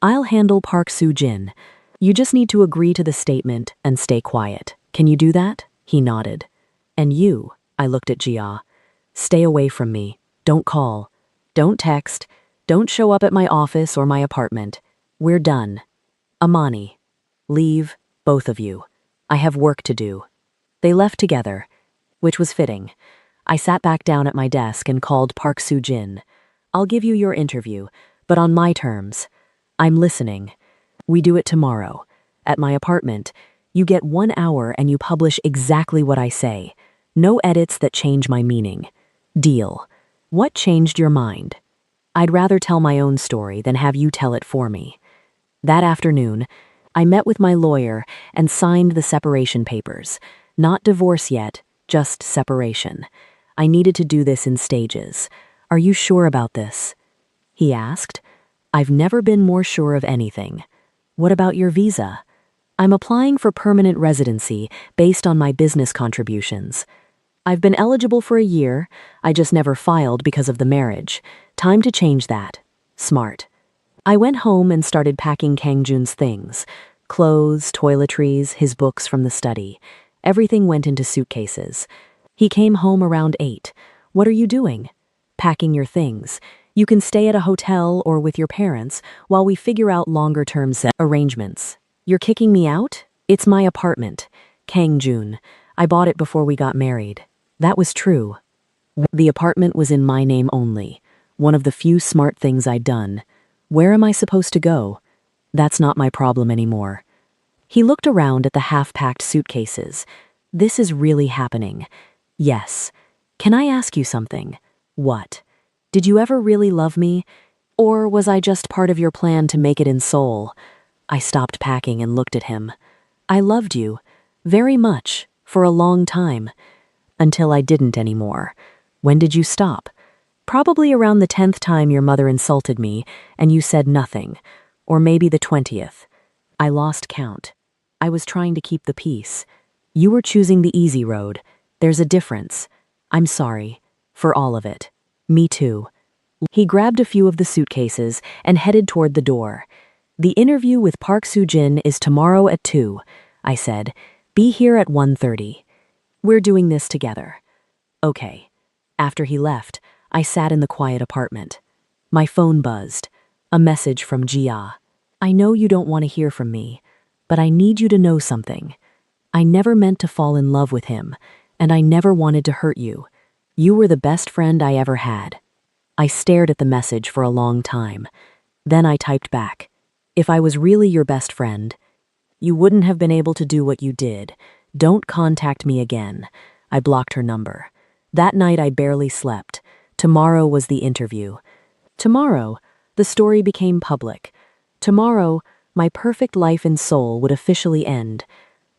I'll handle Park Soo-jin. You just need to agree to the statement and stay quiet. Can you do that? He nodded. And you, I looked at Ji-ah. Stay away from me. Don't call. Don't text. Don't show up at my office or my apartment. We're done. Amani. Leave, both of you. I have work to do. They left together, which was fitting. I sat back down at my desk and called Park Soo-jin. I'll give you your interview, but on my terms. I'm listening. We do it tomorrow. At my apartment, you get 1 hour and you publish exactly what I say. No edits that change my meaning. Deal. What changed your mind? I'd rather tell my own story than have you tell it for me. That afternoon, I met with my lawyer and signed the separation papers. Not divorce yet, just separation. I needed to do this in stages. Are you sure about this? He asked. I've never been more sure of anything. What about your visa? I'm applying for permanent residency based on my business contributions. I've been eligible for a year, I just never filed because of the marriage. Time to change that. Smart. I went home and started packing Kangjun's things. Clothes, toiletries, his books from the study. Everything went into suitcases. He came home around 8. What are you doing? Packing your things. You can stay at a hotel or with your parents while we figure out longer-term arrangements. You're kicking me out? It's my apartment. Kangjun. I bought it before we got married. That was true. The apartment was in my name only. One of the few smart things I'd done. Where am I supposed to go? That's not my problem anymore. He looked around at the half-packed suitcases. This is really happening. Yes. Can I ask you something? What? Did you ever really love me? Or was I just part of your plan to make it in Seoul? I stopped packing and looked at him. I loved you. Very much. For a long time. Until I didn't anymore. When did you stop? Probably around the 10th time your mother insulted me, and you said nothing. Or maybe the 20th. I lost count. I was trying to keep the peace. You were choosing the easy road. There's a difference. I'm sorry. For all of it. Me too. He grabbed a few of the suitcases and headed toward the door. The interview with Park Soo-jin is tomorrow at 2, I said. Be here at 1:30. We're doing this together. Okay. After he left, I sat in the quiet apartment. My phone buzzed. A message from Jia. I know you don't want to hear from me, but I need you to know something. I never meant to fall in love with him, and I never wanted to hurt you. You were the best friend I ever had. I stared at the message for a long time. Then I typed back. If I was really your best friend, you wouldn't have been able to do what you did. Don't contact me again. I blocked her number. That night I barely slept. Tomorrow was the interview. Tomorrow, the story became public. Tomorrow, my perfect life in Seoul would officially end.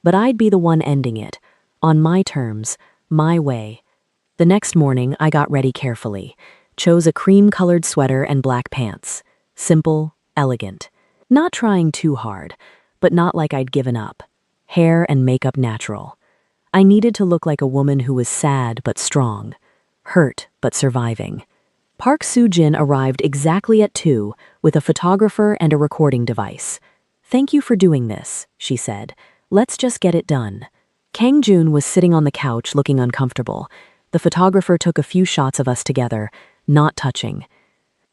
But I'd be the one ending it. On my terms, my way. The next morning, I got ready carefully. Chose a cream-colored sweater and black pants. Simple, elegant. Not trying too hard, but not like I'd given up. Hair and makeup natural. I needed to look like a woman who was sad but strong. Hurt but surviving. Park Soo-jin arrived exactly at 2 with a photographer and a recording device. Thank you for doing this, she said. Let's just get it done. Kangjun was sitting on the couch looking uncomfortable. The photographer took a few shots of us together, not touching.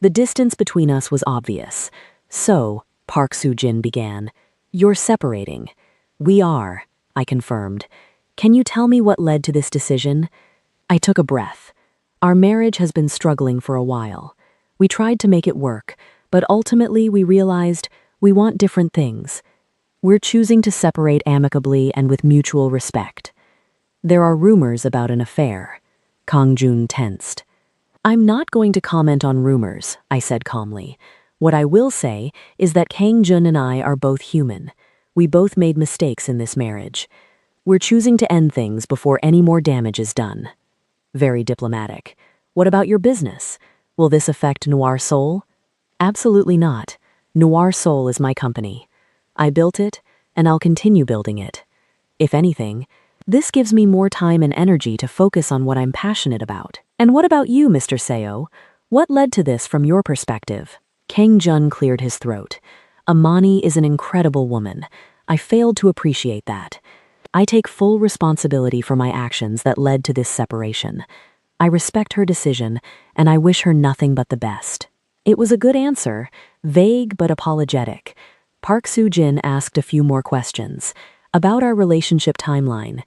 The distance between us was obvious. So, Park Soo-jin began, you're separating. We are, I confirmed. Can you tell me what led to this decision? I took a breath. Our marriage has been struggling for a while. We tried to make it work, but ultimately we realized we want different things. We're choosing to separate amicably and with mutual respect. There are rumors about an affair. Kangjun tensed. I'm not going to comment on rumors, I said calmly. What I will say is that Kangjun and I are both human. We both made mistakes in this marriage. We're choosing to end things before any more damage is done. Very diplomatic. What about your business? Will this affect Noir Soul? Absolutely not. Noir Soul is my company. I built it, and I'll continue building it. If anything, this gives me more time and energy to focus on what I'm passionate about. And what about you, Mr. Seo? What led to this from your perspective? Kangjun cleared his throat. Amani is an incredible woman. I failed to appreciate that. I take full responsibility for my actions that led to this separation. I respect her decision, and I wish her nothing but the best. It was a good answer, vague but apologetic. Park Soo-jin asked a few more questions. About our relationship timeline.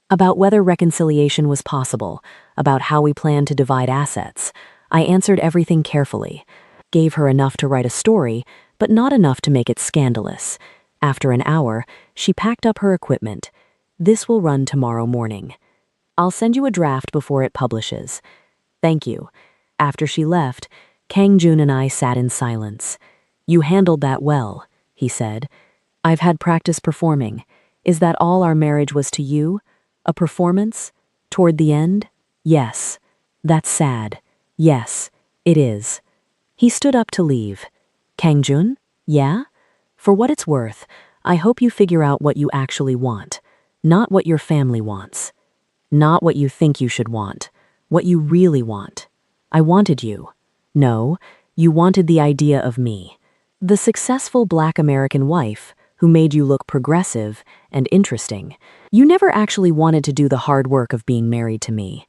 About whether reconciliation was possible. About how we plan to divide assets. I answered everything carefully. Gave her enough to write a story, but not enough to make it scandalous. After an hour, she packed up her equipment. This will run tomorrow morning. I'll send you a draft before it publishes. Thank you. After she left, Kangjun and I sat in silence. You handled that well, he said. I've had practice performing. Is that all our marriage was to you? A performance? Toward the end? Yes. That's sad. Yes, it is. He stood up to leave. Kangjun? Yeah? For what it's worth, I hope you figure out what you actually want. Not what your family wants. Not what you think you should want. What you really want. I wanted you. No, you wanted the idea of me. The successful Black American wife who made you look progressive and interesting. You never actually wanted to do the hard work of being married to me.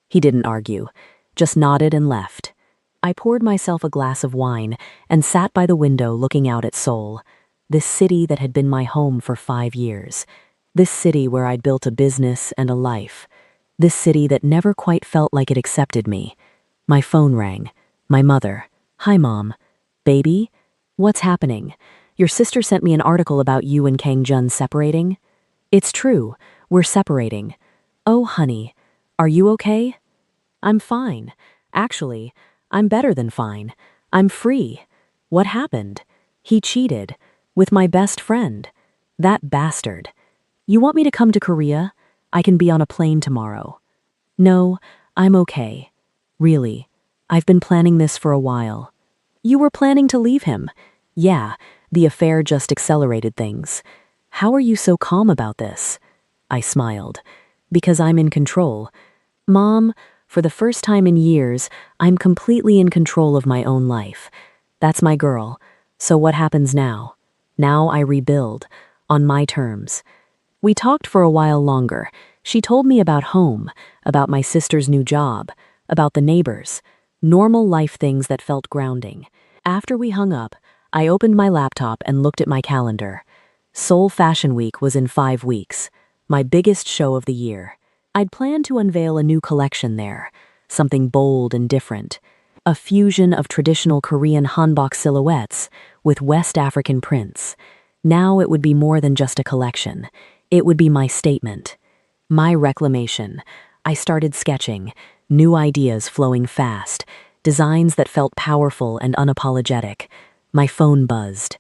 He didn't argue, just nodded and left. I poured myself a glass of wine and sat by the window looking out at Seoul, this city that had been my home for 5 years, this city where I'd built a business and a life, this city that never quite felt like it accepted me. My phone rang. My mother. Hi, Mom. Baby? What's happening? Your sister sent me an article about you and Kang Jun separating. It's true. We're separating. Oh, honey. Are you okay? I'm fine. Actually, I'm better than fine. I'm free. What happened? He cheated. With my best friend. That bastard. You want me to come to Korea? I can be on a plane tomorrow. No, I'm okay. Really. I've been planning this for a while. You were planning to leave him. Yeah, the affair just accelerated things. How are you so calm about this? I smiled. Because I'm in control. Mom, for the first time in years, I'm completely in control of my own life. That's my girl. So what happens now? Now I rebuild. On my terms. We talked for a while longer. She told me about home, about my sister's new job, about the neighbors. Normal life things that felt grounding. After we hung up, I opened my laptop and looked at my calendar. Seoul Fashion Week was in 5 weeks, my biggest show of the year. I'd planned to unveil a new collection there, something bold and different. A fusion of traditional Korean hanbok silhouettes with West African prints. Now it would be more than just a collection. It would be my statement. My reclamation. I started sketching, new ideas flowing fast, designs that felt powerful and unapologetic. My phone buzzed.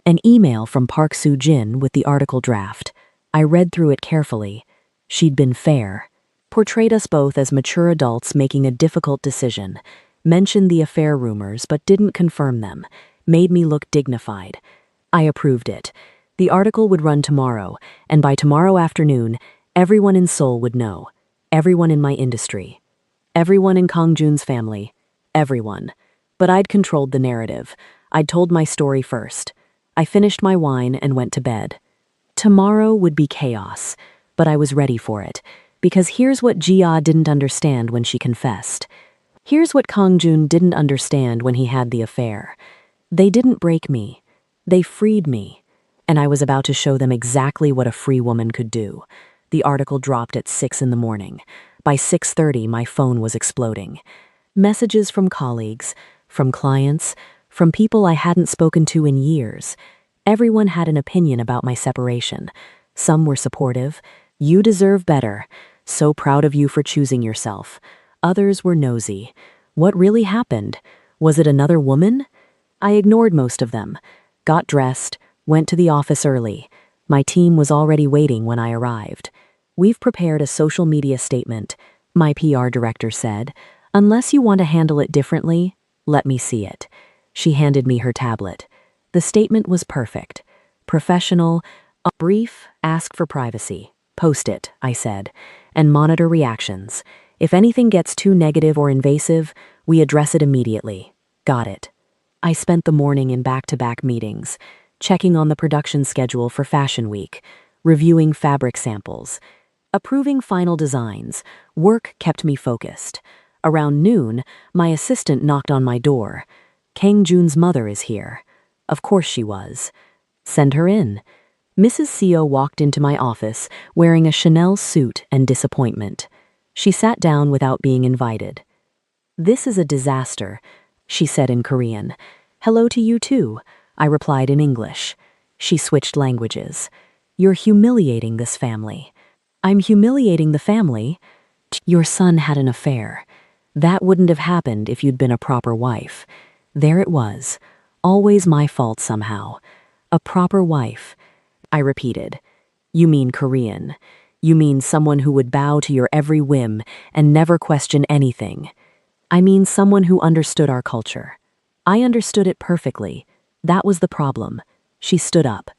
An email from Park Soo-jin with the article draft. I read through it carefully. She'd been fair. Portrayed us both as mature adults making a difficult decision. Mentioned the affair rumors but didn't confirm them. Made me look dignified. I approved it. The article would run tomorrow, and by tomorrow afternoon, everyone in Seoul would know. Everyone in my industry. Everyone in Kangjun's family. Everyone. But I'd controlled the narrative. I'd told my story first. I finished my wine and went to bed. Tomorrow would be chaos, but I was ready for it, because here's what Jia didn't understand when she confessed. Here's what Kangjun didn't understand when he had the affair. They didn't break me. They freed me. And I was about to show them exactly what a free woman could do. The article dropped at 6 in the morning. By 6:30, my phone was exploding. Messages from colleagues, from clients, from people I hadn't spoken to in years. Everyone had an opinion about my separation. Some were supportive. You deserve better. So proud of you for choosing yourself. Others were nosy. What really happened? Was it another woman? I ignored most of them. Got dressed, went to the office early. My team was already waiting when I arrived. We've prepared a social media statement, my PR director said. Unless you want to handle it differently, let me see it. She handed me her tablet. The statement was perfect. Professional, brief, ask for privacy. Post it, I said, and monitor reactions. If anything gets too negative or invasive, we address it immediately. Got it. I spent the morning in back-to-back meetings, checking on the production schedule for Fashion Week, reviewing fabric samples, approving final designs. Work kept me focused. Around noon, my assistant knocked on my door. Kang Jun's mother is here. Of course she was. Send her in. Mrs. Seo walked into my office wearing a Chanel suit and disappointment. She sat down without being invited. This is a disaster, she said in Korean. Hello to you too, I replied in English. She switched languages. You're humiliating this family. I'm humiliating the family? Your son had an affair. That wouldn't have happened if you'd been a proper wife. There it was. Always my fault somehow. A proper wife. I repeated. You mean Korean. You mean someone who would bow to your every whim and never question anything. I mean someone who understood our culture. I understood it perfectly. That was the problem. She stood up.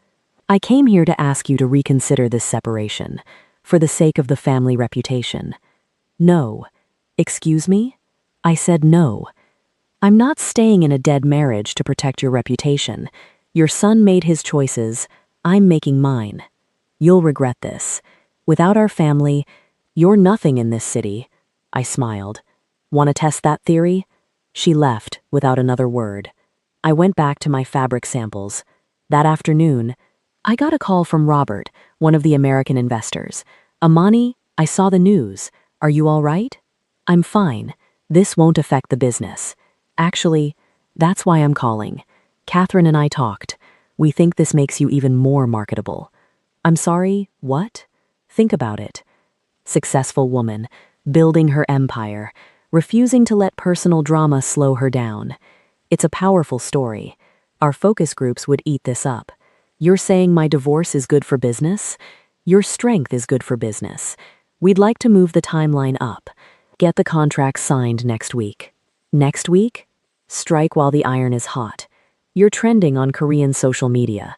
I came here to ask you to reconsider this separation, for the sake of the family reputation. No. Excuse me? I said no. I'm not staying in a dead marriage to protect your reputation. Your son made his choices. I'm making mine. You'll regret this. Without our family, you're nothing in this city. I smiled. Want to test that theory? She left without another word. I went back to my fabric samples. That afternoon, I got a call from Robert, one of the American investors. Amani, I saw the news. Are you all right? I'm fine. This won't affect the business. Actually, that's why I'm calling. Catherine and I talked. We think this makes you even more marketable. I'm sorry, what? Think about it. Successful woman, building her empire, refusing to let personal drama slow her down. It's a powerful story. Our focus groups would eat this up. You're saying my divorce is good for business? Your strength is good for business. We'd like to move the timeline up. Get the contract signed next week. Next week? Strike while the iron is hot. You're trending on Korean social media.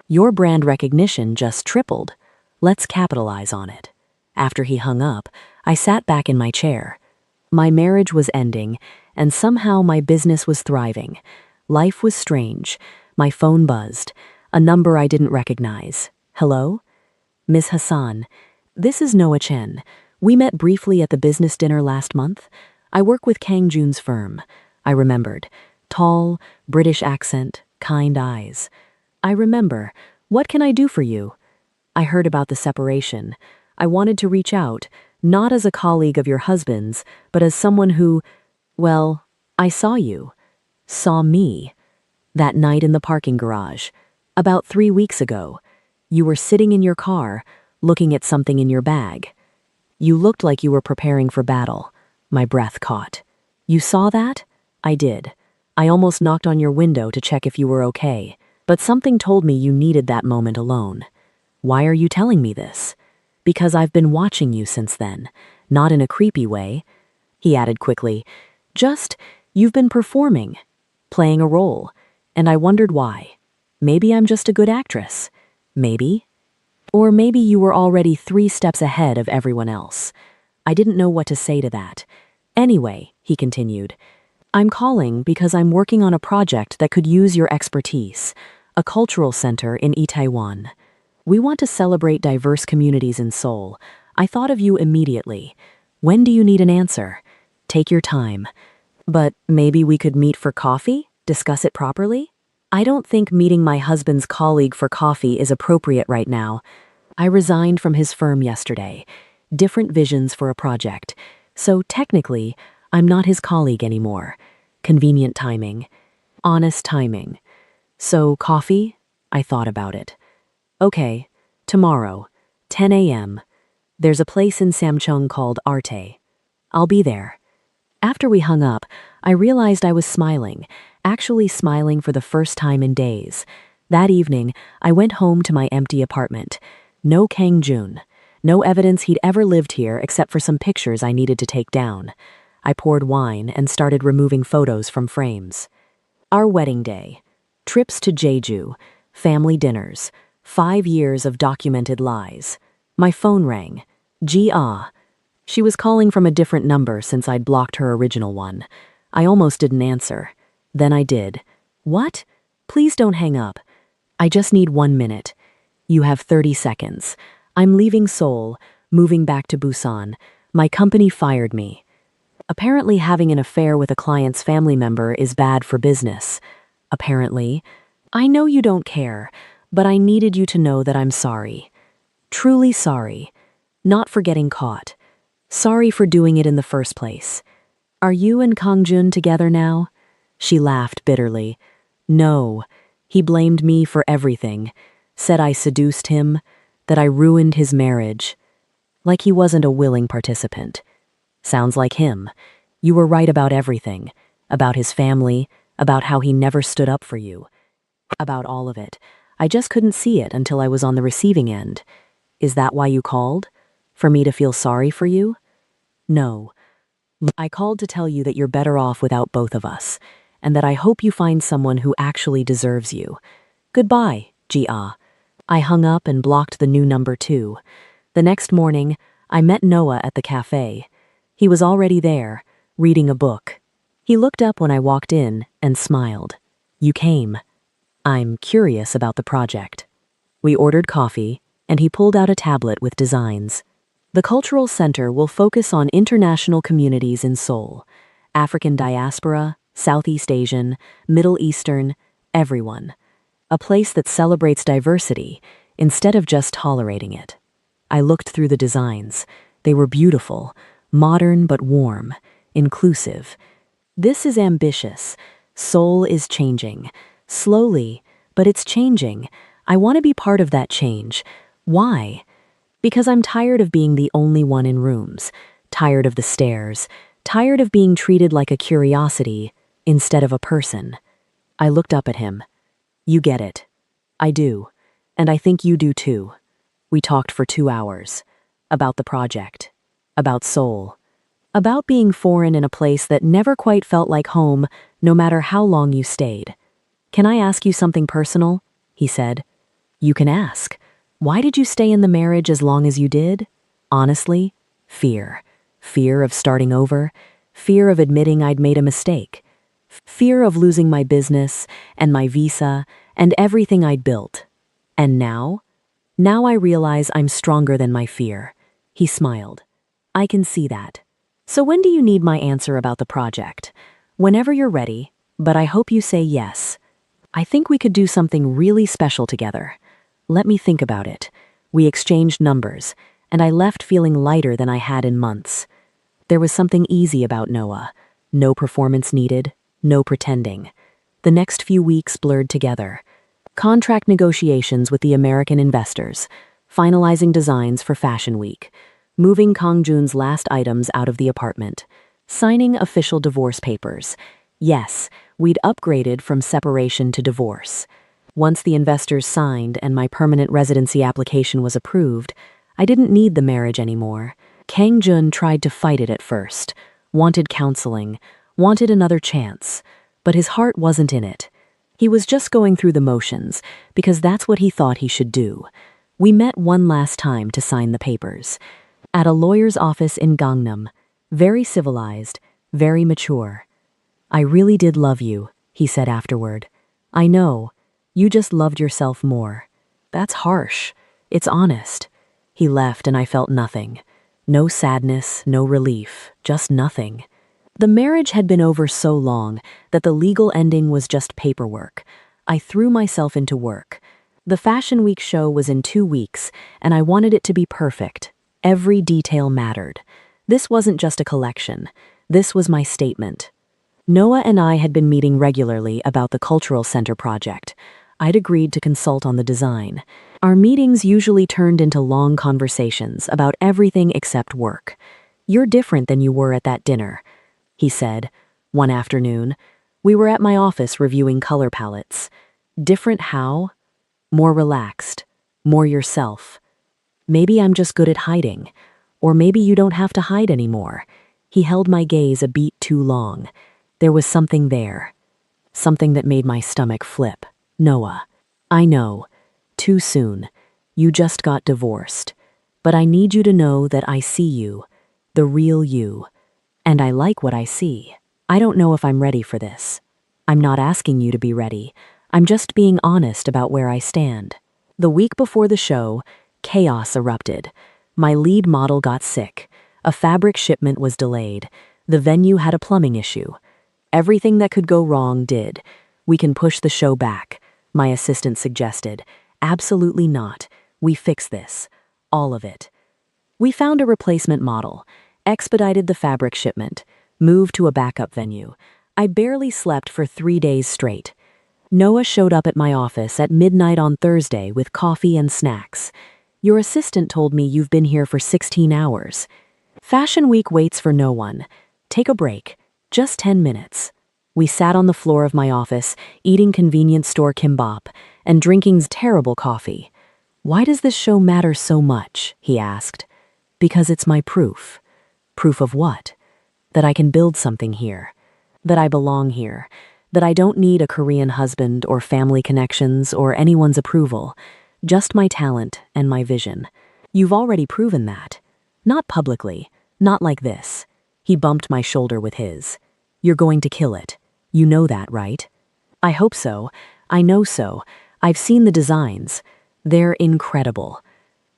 Your brand recognition just tripled. Let's capitalize on it. After he hung up, I sat back in my chair. My marriage was ending, and somehow my business was thriving. Life was strange. My phone buzzed. A number I didn't recognize. Hello? Ms. Hassan, this is Noah Chen. We met briefly at the business dinner last month. I work with Kang Jun's firm. I remembered. Tall, British accent, kind eyes. I remember. What can I do for you? I heard about the separation. I wanted to reach out, not as a colleague of your husband's, but as someone who, well, I saw you. Saw me. That night in the parking garage. About 3 weeks ago. You were sitting in your car, looking at something in your bag. You looked like you were preparing for battle. My breath caught. You saw that? I did. I almost knocked on your window to check if you were okay, but something told me you needed that moment alone. Why are you telling me this? Because I've been watching you since then, not in a creepy way. He added quickly, just, you've been performing, playing a role, and I wondered why. Maybe I'm just a good actress. Maybe. Or maybe you were already 3 steps ahead of everyone else. I didn't know what to say to that. Anyway, he continued, I'm calling because I'm working on a project that could use your expertise, a cultural center in Itaewon. We want to celebrate diverse communities in Seoul. I thought of you immediately. When do you need an answer? Take your time. But maybe we could meet for coffee? Discuss it properly? I don't think meeting my husband's colleague for coffee is appropriate right now. I resigned from his firm yesterday. Different visions for a project. So technically, I'm not his colleague anymore. Convenient timing. Honest timing. So coffee? I thought about it. Okay, tomorrow, 10 a.m. There's a place in Samcheong called Arte. I'll be there. After we hung up, I realized I was smiling, actually smiling for the first time in days. That evening, I went home to my empty apartment. No Kang Jun. No evidence he'd ever lived here except for some pictures I needed to take down. I poured wine and started removing photos from frames. Our wedding day. Trips to Jeju. Family dinners. 5 years of documented lies. My phone rang. Ji-ah. She was calling from a different number since I'd blocked her original one. I almost didn't answer. Then I did. What? Please don't hang up. I just need 1 minute. You have 30 seconds. I'm leaving Seoul, moving back to Busan. My company fired me. Apparently having an affair with a client's family member is bad for business. Apparently. I know you don't care, but I needed you to know that I'm sorry. Truly sorry. Not for getting caught. Sorry for doing it in the first place. Are you and Kang Jun together now? She laughed bitterly. No. He blamed me for everything. Said I seduced him, that I ruined his marriage. Like he wasn't a willing participant. Sounds like him. You were right about everything. About his family, about how he never stood up for you. About all of it. I just couldn't see it until I was on the receiving end. Is that why you called? For me to feel sorry for you? No. I called to tell you that you're better off without both of us, and that I hope you find someone who actually deserves you. Goodbye, Gia. I hung up and blocked the new number too. The next morning, I met Noah at the cafe. He was already there, reading a book. He looked up when I walked in and smiled. You came. I'm curious about the project. We ordered coffee, and he pulled out a tablet with designs. The Cultural Center will focus on international communities in Seoul, African diaspora, Southeast Asian, Middle Eastern, everyone. A place that celebrates diversity instead of just tolerating it. I looked through the designs. They were beautiful, modern but warm, inclusive. This is ambitious. Seoul is changing. Slowly, but it's changing. I want to be part of that change. Why? Because I'm tired of being the only one in rooms, tired of the stares, tired of being treated like a curiosity instead of a person. I looked up at him. You get it. I do. And I think you do too. We talked for 2 hours. About the project. About Seoul. About being foreign in a place that never quite felt like home, no matter how long you stayed. Can I ask you something personal? He said. You can ask. Why did you stay in the marriage as long as you did? Honestly, fear. Fear of starting over. Fear of admitting I'd made a mistake. Fear of losing my business and my visa and everything I'd built. And now? Now I realize I'm stronger than my fear. He smiled. I can see that. So when do you need my answer about the project? Whenever you're ready, but I hope you say yes. I think we could do something really special together. Let me think about it. We exchanged numbers, and I left feeling lighter than I had in months. There was something easy about Noah. No performance needed, no pretending. The next few weeks blurred together. Contract negotiations with the American investors, finalizing designs for Fashion Week, moving Kang Jun's last items out of the apartment, signing official divorce papers. Yes, we'd upgraded from separation to divorce. Once the investors signed and my permanent residency application was approved, I didn't need the marriage anymore. Kang Jun tried to fight it at first, wanted counseling, wanted another chance, but his heart wasn't in it. He was just going through the motions, because that's what he thought he should do. We met one last time to sign the papers. At a lawyer's office in Gangnam, very civilized, very mature. I really did love you, he said afterward. I know. You just loved yourself more. That's harsh. It's honest. He left and I felt nothing. No sadness, no relief, just nothing. The marriage had been over so long that the legal ending was just paperwork. I threw myself into work. The Fashion Week show was in 2 weeks, and I wanted it to be perfect. Every detail mattered. This wasn't just a collection. This was my statement. Noah and I had been meeting regularly about the Cultural Center project. I'd agreed to consult on the design. Our meetings usually turned into long conversations about everything except work. You're different than you were at that dinner, he said. One afternoon, we were at my office reviewing color palettes. Different how? More relaxed. More yourself. Maybe I'm just good at hiding. Or maybe you don't have to hide anymore. He held my gaze a beat too long. There was something there. Something that made my stomach flip. Noah, I know. Too soon. You just got divorced. But I need you to know that I see you. The real you. And I like what I see. I don't know if I'm ready for this. I'm not asking you to be ready. I'm just being honest about where I stand. The week before the show, chaos erupted. My lead model got sick. A fabric shipment was delayed. The venue had a plumbing issue. Everything that could go wrong did. We can push the show back, my assistant suggested. Absolutely not. We fix this. All of it. We found a replacement model, expedited the fabric shipment, moved to a backup venue. I barely slept for 3 days straight. Noah showed up at my office at midnight on Thursday with coffee and snacks. Your assistant told me you've been here for 16 hours. Fashion Week waits for no one. Take a break. Just 10 minutes. We sat on the floor of my office, eating convenience store kimbap and drinking terrible coffee. "Why does this show matter so much?" he asked. "Because it's my proof." "Proof of what?" "That I can build something here. That I belong here. That I don't need a Korean husband or family connections or anyone's approval. Just my talent and my vision. You've already proven that. Not publicly. Not like this." He bumped my shoulder with his. "You're going to kill it. You know that, right?" "I hope so. I know so. I've seen the designs. They're incredible."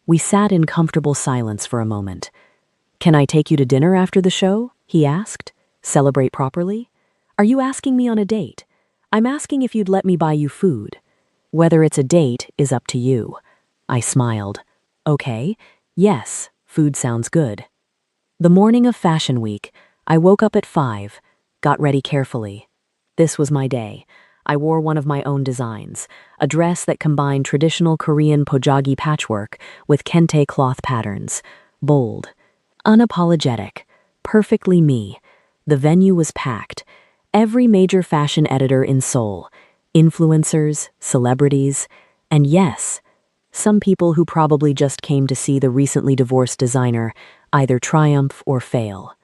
We sat in comfortable silence for a moment. "Can I take you to dinner after the show?" he asked. "Celebrate properly?" "Are you asking me on a date?" "I'm asking if you'd let me buy you food." "Whether it's a date is up to you." I smiled. "Okay. Yes, food sounds good." The morning of Fashion Week, I woke up at 5, got ready carefully. This was my day. I wore one of my own designs, a dress that combined traditional Korean pojagi patchwork with kente cloth patterns. Bold, unapologetic, perfectly me. The venue was packed. Every major fashion editor in Seoul, influencers, celebrities, and yes, some people who probably just came to see the recently divorced designer either triumph or fail.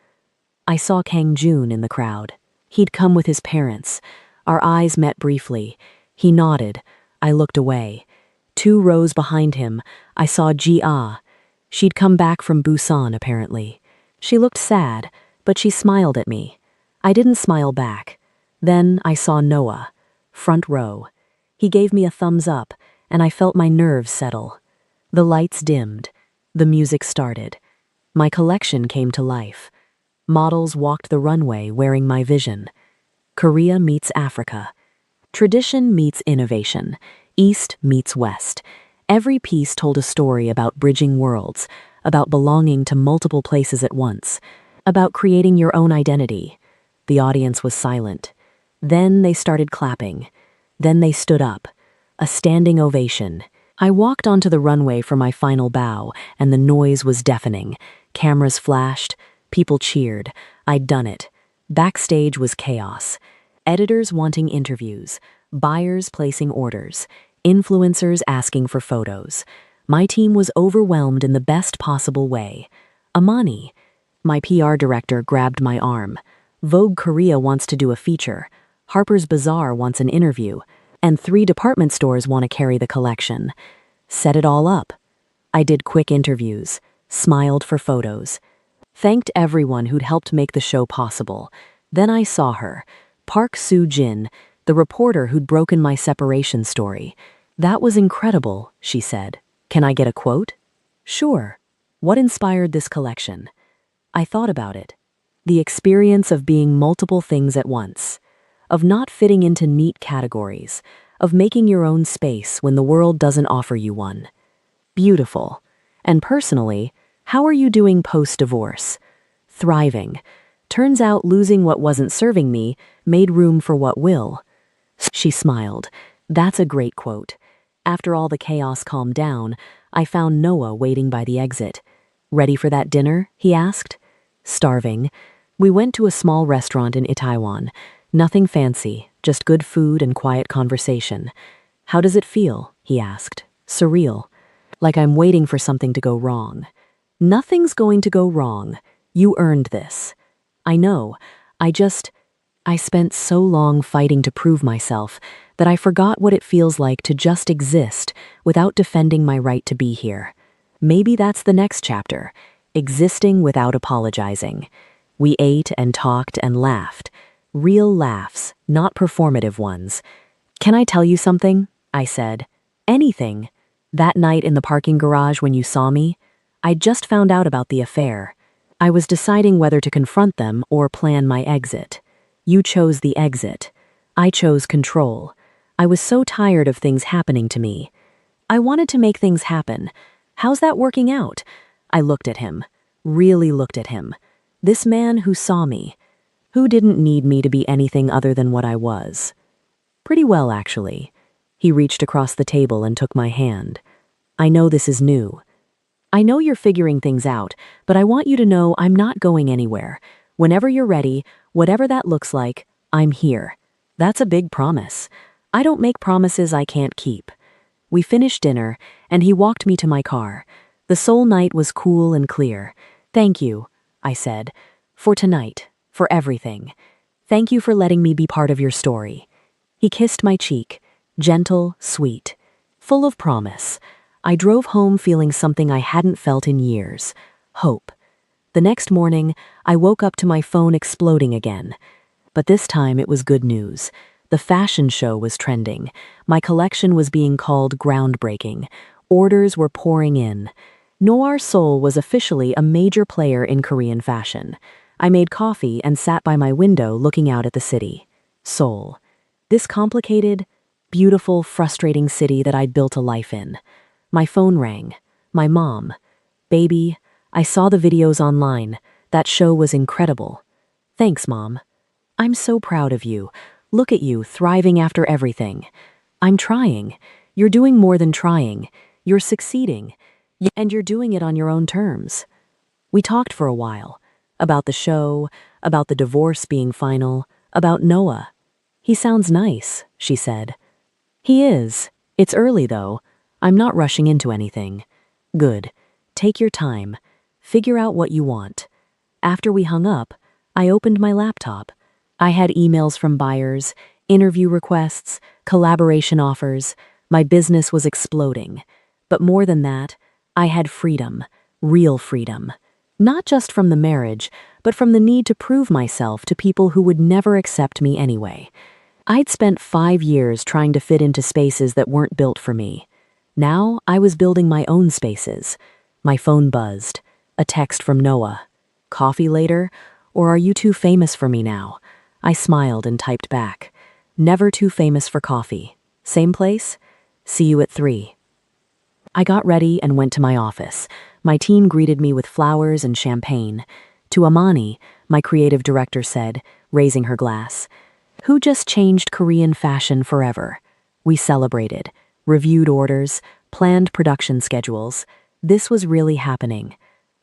I saw Kang Joon in the crowd. He'd come with his parents. Our eyes met briefly. He nodded. I looked away. 2 rows behind him, I saw Ji-ah. She'd come back from Busan, apparently. She looked sad, but she smiled at me. I didn't smile back. Then I saw Noah, front row. He gave me a thumbs up, and I felt my nerves settle. The lights dimmed. The music started. My collection came to life. Models walked the runway wearing my vision. Korea meets Africa. Tradition meets innovation. East meets West. Every piece told a story about bridging worlds, about belonging to multiple places at once, about creating your own identity. The audience was silent. Then they started clapping. Then they stood up. A standing ovation. I walked onto the runway for my final bow, and the noise was deafening. Cameras flashed. People cheered. I'd done it. Backstage was chaos. Editors wanting interviews. Buyers placing orders. Influencers asking for photos. My team was overwhelmed in the best possible way. "Amani." My PR director grabbed my arm. "Vogue Korea wants to do a feature. Harper's Bazaar wants an interview. And 3 department stores want to carry the collection." Set it all up. I did quick interviews. Smiled for photos. Thanked everyone who'd helped make the show possible. Then I saw her, Park Soo-jin, the reporter who'd broken my separation story. "That was incredible," she said. "Can I get a quote?" "Sure." "What inspired this collection?" I thought about it. The experience of being multiple things at once. Of not fitting into neat categories. Of making your own space when the world doesn't offer you one. Beautiful. And personally, how are you doing post-divorce? Thriving. Turns out losing what wasn't serving me made room for what will. She smiled. That's a great quote. After all the chaos calmed down, I found Noah waiting by the exit. "Ready for that dinner?" he asked. Starving. We went to a small restaurant in Itaewon. Nothing fancy, just good food and quiet conversation. "How does it feel?" he asked. "Surreal. Like I'm waiting for something to go wrong." "Nothing's going to go wrong. You earned this." "I know. I spent so long fighting to prove myself that I forgot what it feels like to just exist without defending my right to be here. Maybe that's the next chapter, existing without apologizing." We ate and talked and laughed. Real laughs, not performative ones. "Can I tell you something?" I said. "Anything. That night in the parking garage when you saw me, I just found out about the affair. I was deciding whether to confront them or plan my exit. You chose the exit. I chose control. I was so tired of things happening to me. I wanted to make things happen. How's that working out?" I looked at him. Really looked at him. This man who saw me. Who didn't need me to be anything other than what I was. Pretty well, actually. He reached across the table and took my hand. "I know this is new. I know you're figuring things out, but I want you to know I'm not going anywhere. Whenever you're ready, whatever that looks like, I'm here. That's a big promise. I don't make promises I can't keep. We finished dinner, and he walked me to my car. The Seoul night was cool and clear. Thank you, I said, for tonight, for everything. Thank you for letting me be part of your story. He kissed my cheek, gentle, sweet, full of promise. I drove home feeling something I hadn't felt in years, hope. The next morning, I woke up to my phone exploding again. But this time it was good news. The fashion show was trending. My collection was being called groundbreaking. Orders were pouring in. Noir Seoul was officially a major player in Korean fashion. I made coffee and sat by my window looking out at the city. Seoul. This complicated, beautiful, frustrating city that I'd built a life in. My phone rang. My mom. Baby, I saw the videos online. That show was incredible. Thanks, Mom. I'm so proud of you. Look at you, thriving after everything. I'm trying. You're doing more than trying. You're succeeding. And you're doing it on your own terms. We talked for a while. About the show, about the divorce being final, about Noah. He sounds nice, she said. He is. It's early, though. I'm not rushing into anything. Good. Take your time. Figure out what you want. After we hung up, I opened my laptop. I had emails from buyers, interview requests, collaboration offers. My business was exploding. But more than that, I had freedom, real freedom. Not just from the marriage, but from the need to prove myself to people who would never accept me anyway. I'd spent 5 years trying to fit into spaces that weren't built for me. Now I was building my own spaces. My phone buzzed. A text from Noah. Coffee later? Or are you too famous for me now? I smiled and typed back. Never too famous for coffee. Same place? See you at 3. I got ready and went to my office. My team greeted me with flowers and champagne. To Amani, my creative director said, raising her glass, who just changed Korean fashion forever. We celebrated, reviewed orders, planned production schedules. This was really happening.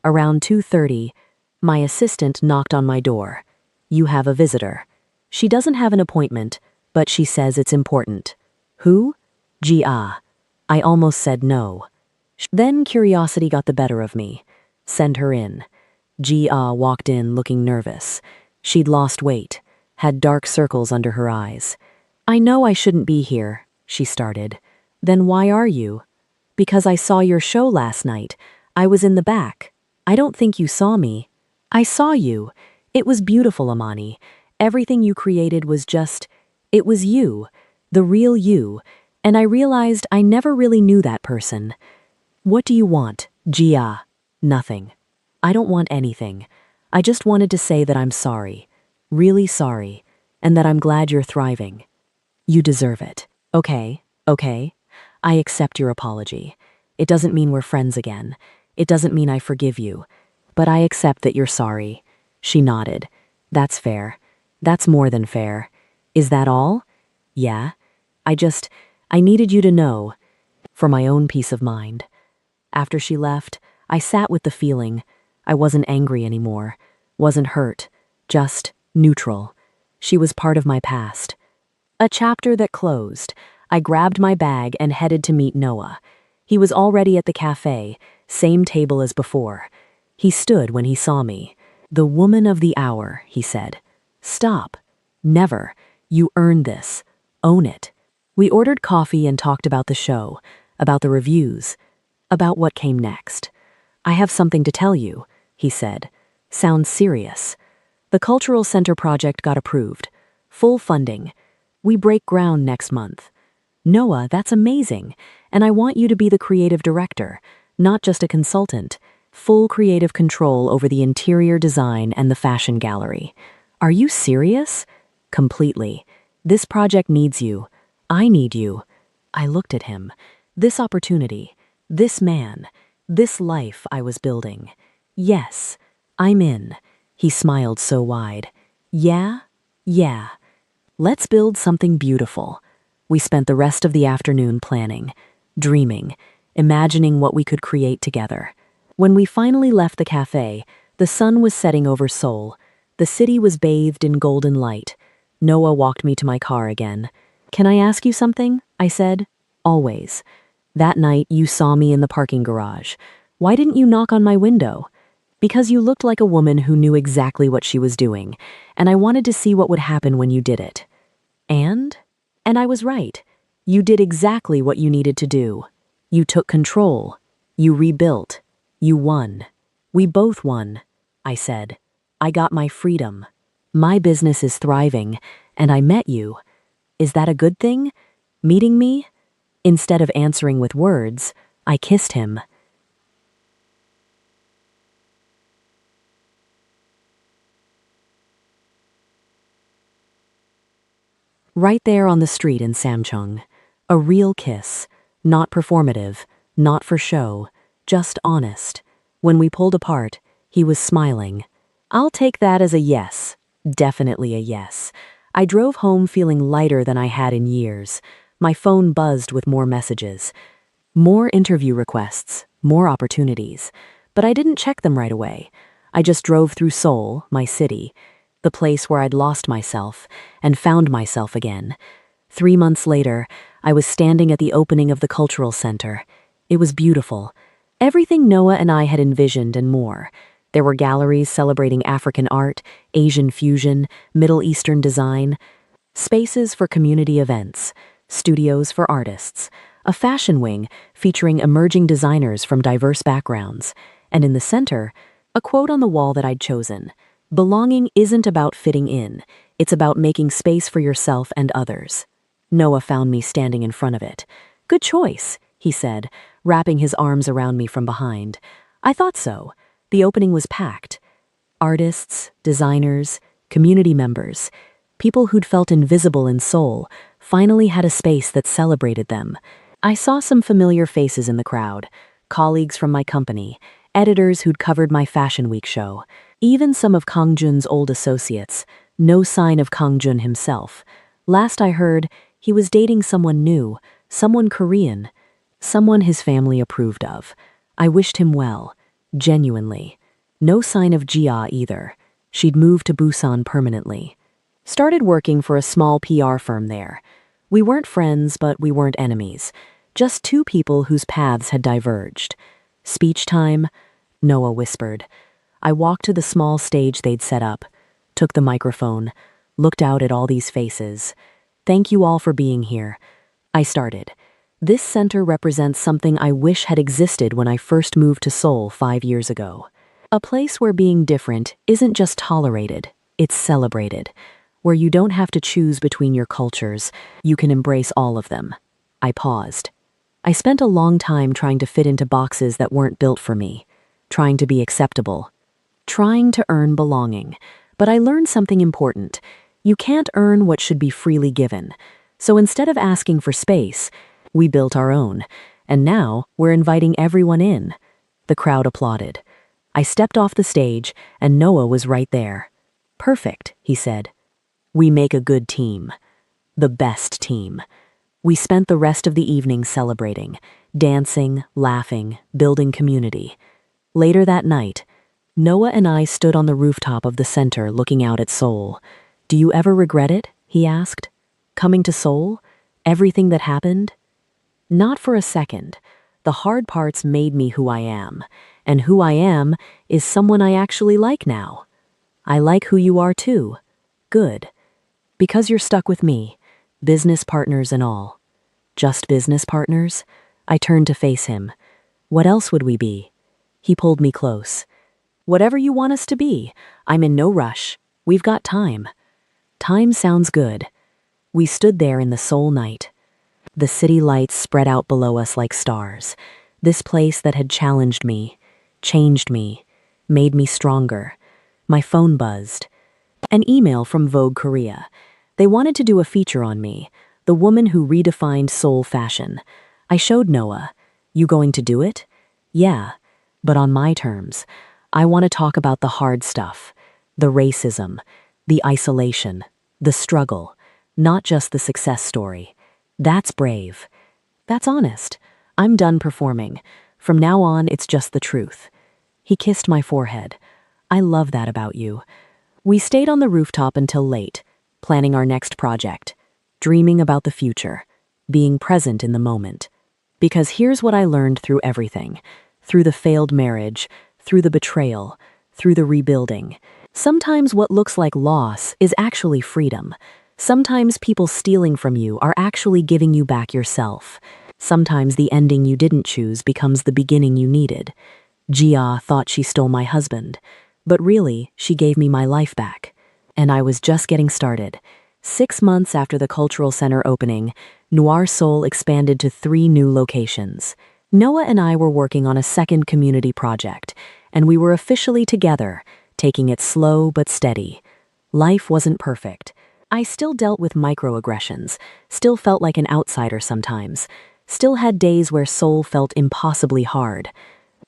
Around 2:30, my assistant knocked on my door. You have a visitor. She doesn't have an appointment, but she says it's important. Who? Gia. I almost said no. Then curiosity got the better of me. Send her in. Gia walked in looking nervous. She'd lost weight, had dark circles under her eyes. I know I shouldn't be here, she started. Then why are you? Because I saw your show last night. I was in the back. I don't think you saw me. I saw you. It was beautiful, Amani. Everything you created was just, it was you, the real you, and I realized I never really knew that person. What do you want, Gia? Nothing. I don't want anything. I just wanted to say that I'm sorry, really sorry, and that I'm glad you're thriving. You deserve it. Okay, okay. I accept your apology. It doesn't mean we're friends again. It doesn't mean I forgive you. But I accept that you're sorry. She nodded. That's fair. That's more than fair. Is that all? Yeah. I needed you to know. For my own peace of mind. After she left, I sat with the feeling. I wasn't angry anymore. Wasn't hurt. Just neutral. She was part of my past. A chapter that closed. I grabbed my bag and headed to meet Noah. He was already at the cafe, same table as before. He stood when he saw me. The woman of the hour, he said. Stop. Never. You earned this. Own it. We ordered coffee and talked about the show, about the reviews, about what came next. I have something to tell you, he said. Sounds serious. The Cultural Center project got approved. Full funding. We break ground next month. Noah, that's amazing, and I want you to be the creative director, not just a consultant. Full creative control over the interior design and the fashion gallery. Are you serious? Completely. This project needs you. I need you. I looked at him. This opportunity, this man, this life I was building. Yes, I'm in. He smiled so wide. Yeah? Yeah. Let's build something beautiful. We spent the rest of the afternoon planning, dreaming, imagining what we could create together. When we finally left the cafe, the sun was setting over Seoul. The city was bathed in golden light. Noah walked me to my car again. "Can I ask you something?" I said. "Always. That night you saw me in the parking garage. Why didn't you knock on my window?" "Because you looked like a woman who knew exactly what she was doing, and I wanted to see what would happen when you did it." And? And I was right. You did exactly what you needed to do. You took control. You rebuilt. You won. We both won, I said. I got my freedom. My business is thriving, and I met you. Is that a good thing? Meeting me? Instead of answering with words, I kissed him. Right there on the street in Samcheong. A real kiss. Not performative, not for show, just honest. When we pulled apart, he was smiling. I'll take that as a yes. Definitely a yes. I drove home feeling lighter than I had in years. My phone buzzed with more messages. More interview requests, more opportunities. But I didn't check them right away. I just drove through Seoul, my city, the place where I'd lost myself and found myself again. 3 months later, I was standing at the opening of the cultural center. It was beautiful. Everything Noah and I had envisioned and more. There were galleries celebrating African art, Asian fusion, Middle Eastern design, spaces for community events, studios for artists, a fashion wing featuring emerging designers from diverse backgrounds, and in the center, a quote on the wall that I'd chosen. Belonging isn't about fitting in, it's about making space for yourself and others. Noah found me standing in front of it. "Good choice," he said, wrapping his arms around me from behind. I thought so. The opening was packed. Artists, designers, community members, people who'd felt invisible in Seoul, finally had a space that celebrated them. I saw some familiar faces in the crowd, colleagues from my company, editors who'd covered my Fashion Week show, even some of Kang Jun's old associates. No sign of Kang Jun himself. Last I heard, he was dating someone new, someone Korean, someone his family approved of. I wished him well, genuinely. No sign of Jia either. She'd moved to Busan permanently. Started working for a small PR firm there. We weren't friends, but we weren't enemies. Just two people whose paths had diverged. "Speech time," Noah whispered. I walked to the small stage they'd set up, took the microphone, looked out at all these faces. "Thank you all for being here." I started. "This center represents something I wish had existed when I first moved to Seoul 5 years ago. A place where being different isn't just tolerated, it's celebrated. Where you don't have to choose between your cultures, you can embrace all of them." I paused. I spent a long time trying to fit into boxes that weren't built for me, trying to be acceptable, trying to earn belonging. But I learned something important. You can't earn what should be freely given. So instead of asking for space, we built our own. And now we're inviting everyone in. The crowd applauded. I stepped off the stage, and Noah was right there. "Perfect," he said. "We make a good team. The best team." We spent the rest of the evening celebrating, dancing, laughing, building community. Later that night, Noah and I stood on the rooftop of the center looking out at Seoul. "Do you ever regret it?" he asked. "Coming to Seoul? Everything that happened?" Not for a second. The hard parts made me who I am, and who I am is someone I actually like now. I like who you are too. Good. Because you're stuck with me, business partners and all. Just business partners? I turned to face him. What else would we be? He pulled me close. "Whatever you want us to be. I'm in no rush. We've got time." Time sounds good. We stood there in the Seoul night. The city lights spread out below us like stars. This place that had challenged me, changed me, made me stronger. My phone buzzed. An email from Vogue Korea. They wanted to do a feature on me, the woman who redefined Seoul fashion. I showed Noah. "You going to do it?" "Yeah, but on my terms. I want to talk about the hard stuff, the racism, the isolation, the struggle, not just the success story. That's brave. That's honest. I'm done performing. From now on, it's just the truth." He kissed my forehead. "I love that about you." We stayed on the rooftop until late, planning our next project, dreaming about the future, being present in the moment. Because here's what I learned through everything, through the failed marriage, through the betrayal, through the rebuilding. Sometimes what looks like loss is actually freedom. Sometimes people stealing from you are actually giving you back yourself. Sometimes the ending you didn't choose becomes the beginning you needed. Gia thought she stole my husband, but really, she gave me my life back. And I was just getting started. 6 months after the cultural center opening, Noir Soul expanded to 3 new locations. Noah and I were working on a second community project, and we were officially together, taking it slow but steady. Life wasn't perfect. I still dealt with microaggressions, still felt like an outsider sometimes, still had days where soul felt impossibly hard.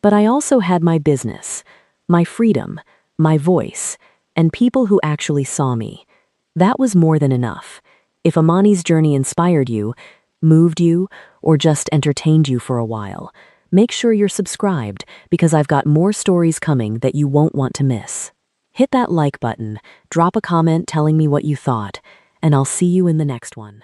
But I also had my business, my freedom, my voice, and people who actually saw me. That was more than enough. If Amani's journey inspired you, moved you, or just entertained you for a while, make sure you're subscribed because I've got more stories coming that you won't want to miss. Hit that like button, drop a comment telling me what you thought, and I'll see you in the next one.